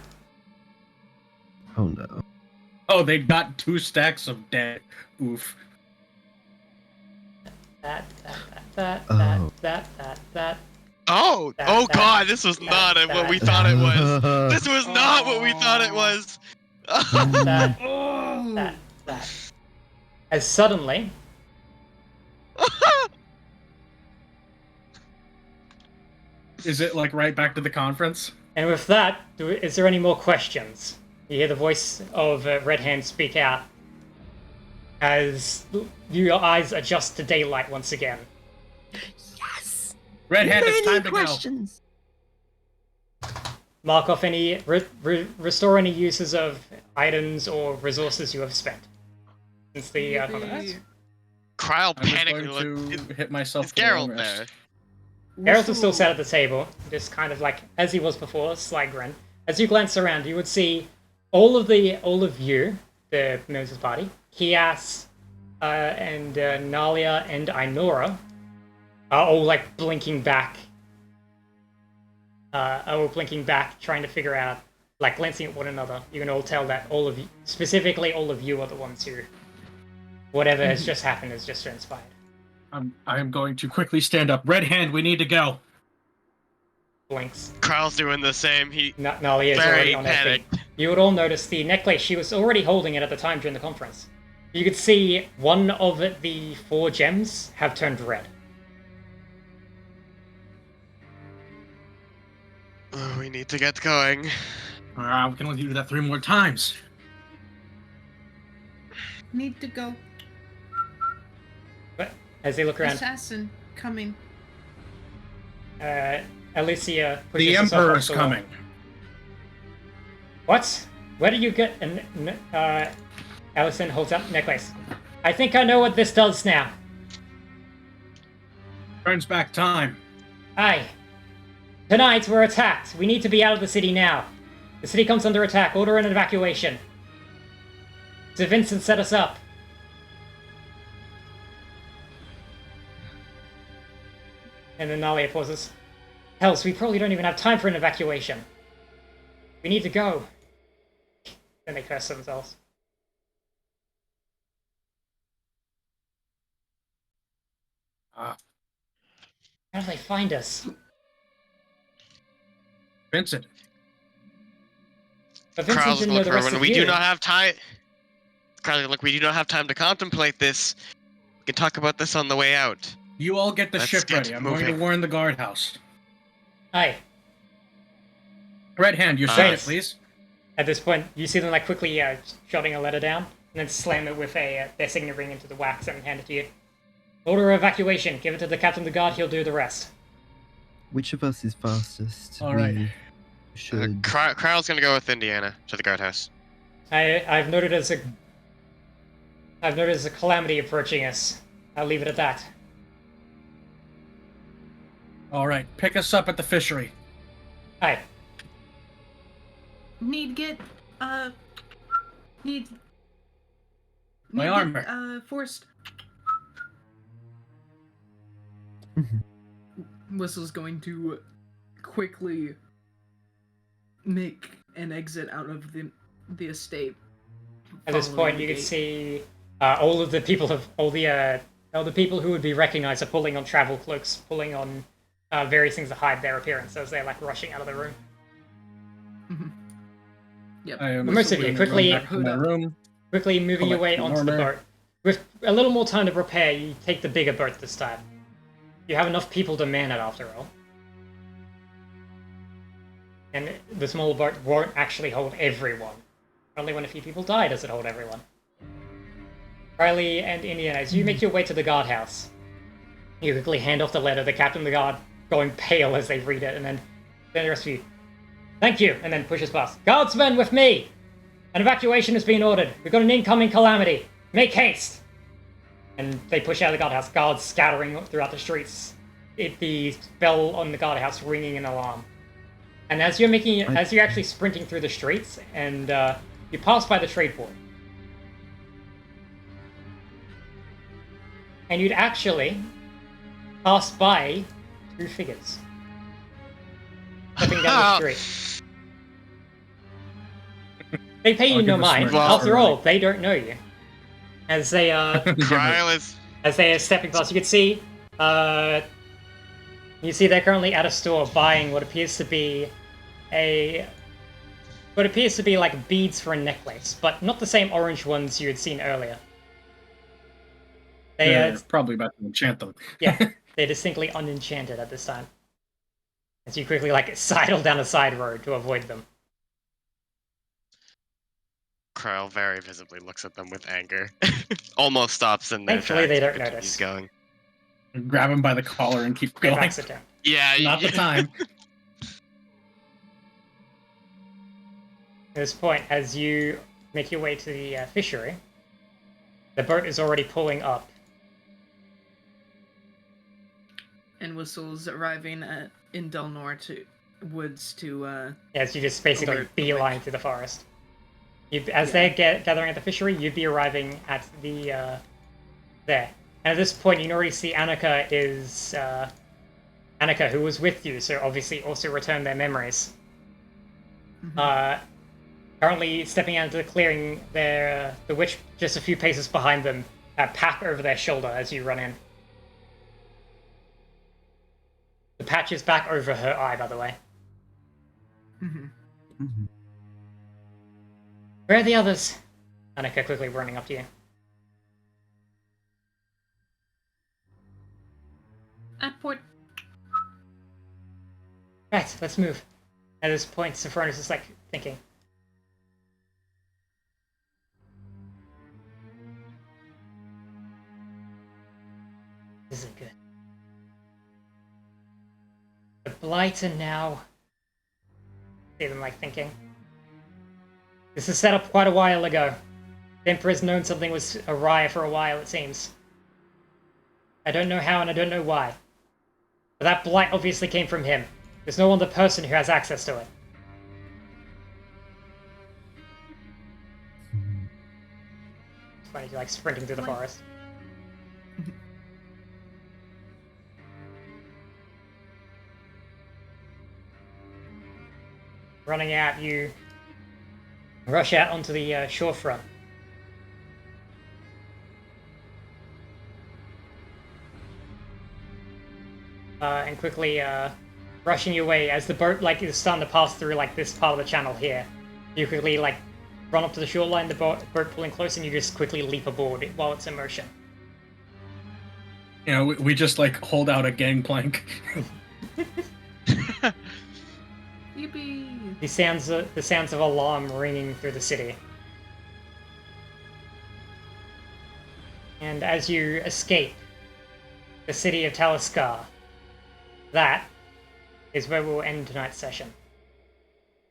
Oh no. Oh, they got 2 stacks of dead. Oof. That. Oh, That- God, this was not what we thought it was. This was not what we thought it was. that. As suddenly, Is it like right back to the conference? and with that, is there any more questions? You hear the voice of Red Hand speak out as your eyes adjust to daylight once again. Yes. Red Hand, it's Many time to questions. Mark off any, restore any uses of items or resources you have spent since the combat. Kryle I'm just panicking. going to hit myself. Is with a long Geralt rest. there? Geralt is still sat at the table, just kind of like as he was before, sly grin. As you glance around, you would see all of you, the members of the party, Kias, and Nalia and Ainora, are all like blinking back. Trying to figure out, like glancing at one another. You can all tell that all of you, specifically all of you, are the ones who, whatever has just happened has just transpired. I am going to quickly stand up. Red Hand, we need to go. Blinks. Kryle's doing the same. He Nalia is very already on her feet. panicked. You would all notice the necklace. She was already holding it at the time during the conference. You could see one of the 4 gems have turned red. Oh, we need to get going. We can only do that 3 more times. Need to go. But as they look around, Assassin coming. Alicia pushes The herself Emperor off is the wall. coming. What? Where did you get Allison holds up necklace. I think I know what this does now. Turns back time. Aye. Tonight we're attacked. We need to be out of the city now. The city comes under attack. Order an evacuation. Sir Vincent set us up. And then Nalia pauses. Hells, we probably don't even have time for an evacuation. We need to go. Then they curse themselves. Ah, How do they find us? Vincent. But Vincent Kryle's didn't gonna know the look rest for of when we you. do not have time. Kryle's look, we do not have time to contemplate this. We can talk about this on the way out. You all get the Let's ship get ready. I'm going to moving. warn the guardhouse. Aye. Red Hand, your sign it, Yes. please. At this point, you see them like quickly jotting a letter down, and then slam it with their signet ring into the wax and hand it to you. Order evacuation. Give it to the captain of the guard. He'll do the rest. Which of us is fastest? All right. We should. Kryle's gonna go with Indiana to the guardhouse. I've noted as a calamity approaching us. I'll leave it at that. All right, pick us up at the fishery. Aye. Need get need My need armor. Get, forced. Whistle's going to quickly make an exit out of the estate. At this following point, the you can gate. see all the people who would be recognized are pulling on travel cloaks, pulling on various things to hide their appearance as they're like rushing out of the room. Yep. I am But most of you, going quickly- back to my room. Quickly moving your way Collect onto the armor. boat. With a little more time to prepare, you take the bigger boat this time. You have enough people to man it after all. And the small boat won't actually hold everyone. Only when a few people die does it hold everyone. Riley and Indian, as you make your way to the guardhouse, you quickly hand off the letter, the captain of the guard going pale as they read it, and then the rest of you, thank you, and then pushes past. Guardsmen with me! An evacuation has been ordered. We've got an incoming calamity. Make haste! And they push out of the guardhouse, guards scattering throughout the streets. The bell on the guardhouse ringing an alarm. And as you're actually sprinting through the streets, and you pass by the trade port. And you'd actually pass by two figures. Stepping down the street. They pay you I'll no give a mind. smirk. After all, they don't know you. As they Kryle is as they are stepping past, you can see they're currently at a store buying what appears to be like beads for a necklace, but not the same orange ones you had seen earlier. They're probably about to enchant them. Yeah, they're distinctly unenchanted at this time. As you quickly like sidle down a side road to avoid them. Kryle very visibly looks at them with anger. Almost stops in their Thankfully, they tracks, don't but notice. He's going. Grab him by the collar and keep Go going. back, sit down. Yeah, Not the time. At this point, as you make your way to the fishery, the boat is already pulling up. And Whistle's arriving in Delnor to woods to As you just basically Alert, beeline quick. through the forest. They're gathering at the fishery, you'd be arriving at the there. And at this point, you can already see Annika is Annika, who was with you, so obviously also returned their memories. Currently stepping out into the clearing, the witch just a few paces behind them, pack over their shoulder as you run in. The patch is back over her eye, by the way. Where are the others? Annika quickly running up to you. at point. Right, let's move. At this point, Sophronis is like thinking. This isn't good. The Blighter now. See them like thinking. This is set up quite a while ago. The Emperor's known something was awry for a while, it seems. I don't know how and I don't know why. But that blight obviously came from him. There's no other person who has access to it. It's funny, you're like sprinting through the forest. Running out, you rush out onto the shorefront. And quickly rushing your way as the boat like is starting to pass through like this part of the channel here. You quickly like run up to the shoreline, the boat pulling close, and you just quickly leap aboard while it's in motion. You know, we just like hold out a gangplank. Yippee! The sounds of alarm ringing through the city. And as you escape the city of Taliskar, that is where we'll end tonight's session.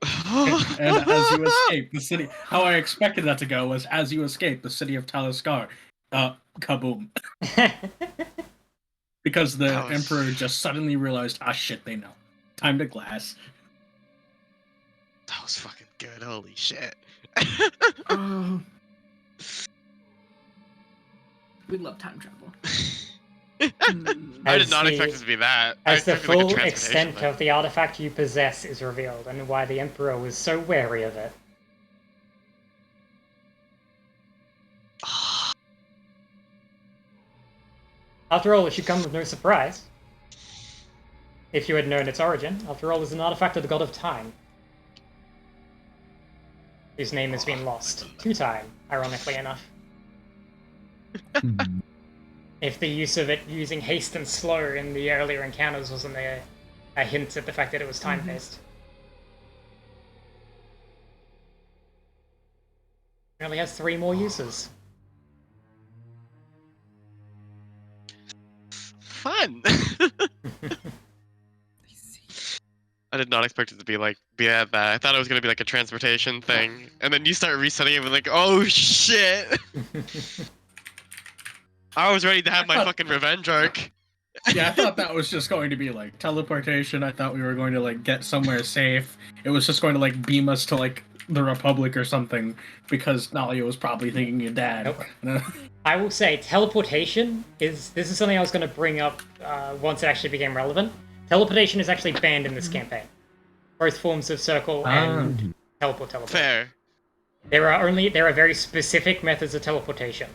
And as you escape the city, how I expected that to go was as you escape the city of Taliskar, kaboom. Because the That was- Emperor just suddenly realized, ah shit, they know. Time to glass. That was fucking good. Holy shit. Oh. We love time travel. I did As not the- expect it to be that. I As the expected, like, a full transportation extent thing. of the artifact you possess is revealed, and why the Emperor was so wary of it. After all, it should come with no surprise. If you had known its origin, after all, it's an artifact of the god of time, whose name has been lost to time, ironically enough. Hmm. If the use of it using haste and slow in the earlier encounters wasn't a hint at the fact that it was time-based. It only has 3 more uses. Fun. I see. I did not expect it to be at that. I thought it was gonna be like a transportation thing, and then you start resetting it with like, oh shit! I was ready to have my fucking revenge arc. Yeah, I thought that was just going to be like teleportation. I thought we were going to like get somewhere safe. It was just going to like beam us to like the Republic or something because Nalia was probably thinking your dad. Nope. I will say teleportation this is something I was going to bring up once it actually became relevant. Teleportation is actually banned in this campaign. Both forms of circle and teleport. Fair. There are very specific methods of teleportation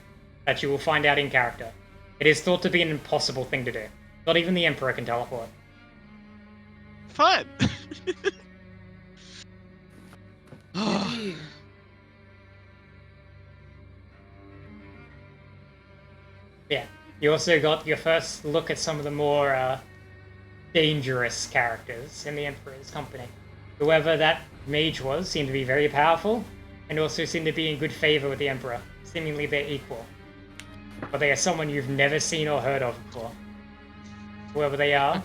that you will find out in character. It is thought to be an impossible thing to do. Not even the Emperor can teleport. Fun. Yeah. You also got your first look at some of the more dangerous characters in the Emperor's company. Whoever that mage was seemed to be very powerful, and also seemed to be in good favor with the Emperor. Seemingly they're equal. But they are someone you've never seen or heard of before. Whoever they are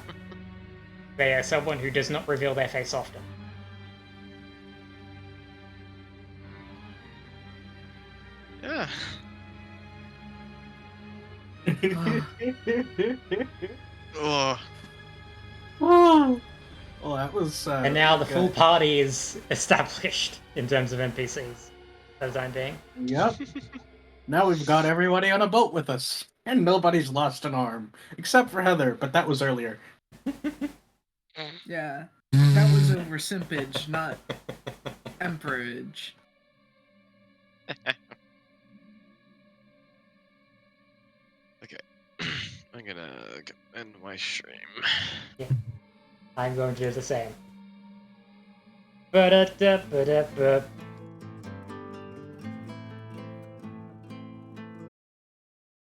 someone who does not reveal their face often. Yeah. Oh. Well, that was. And now the full good. party is established in terms of NPCs for the time being. Yep. Now we've got everybody on a boat with us, and nobody's lost an arm except for Heather, but that was earlier. Yeah, that was over simpage, not emperorage. Okay. I'm gonna end my stream. I'm going to do the same. Ba-da-da-ba-da-ba.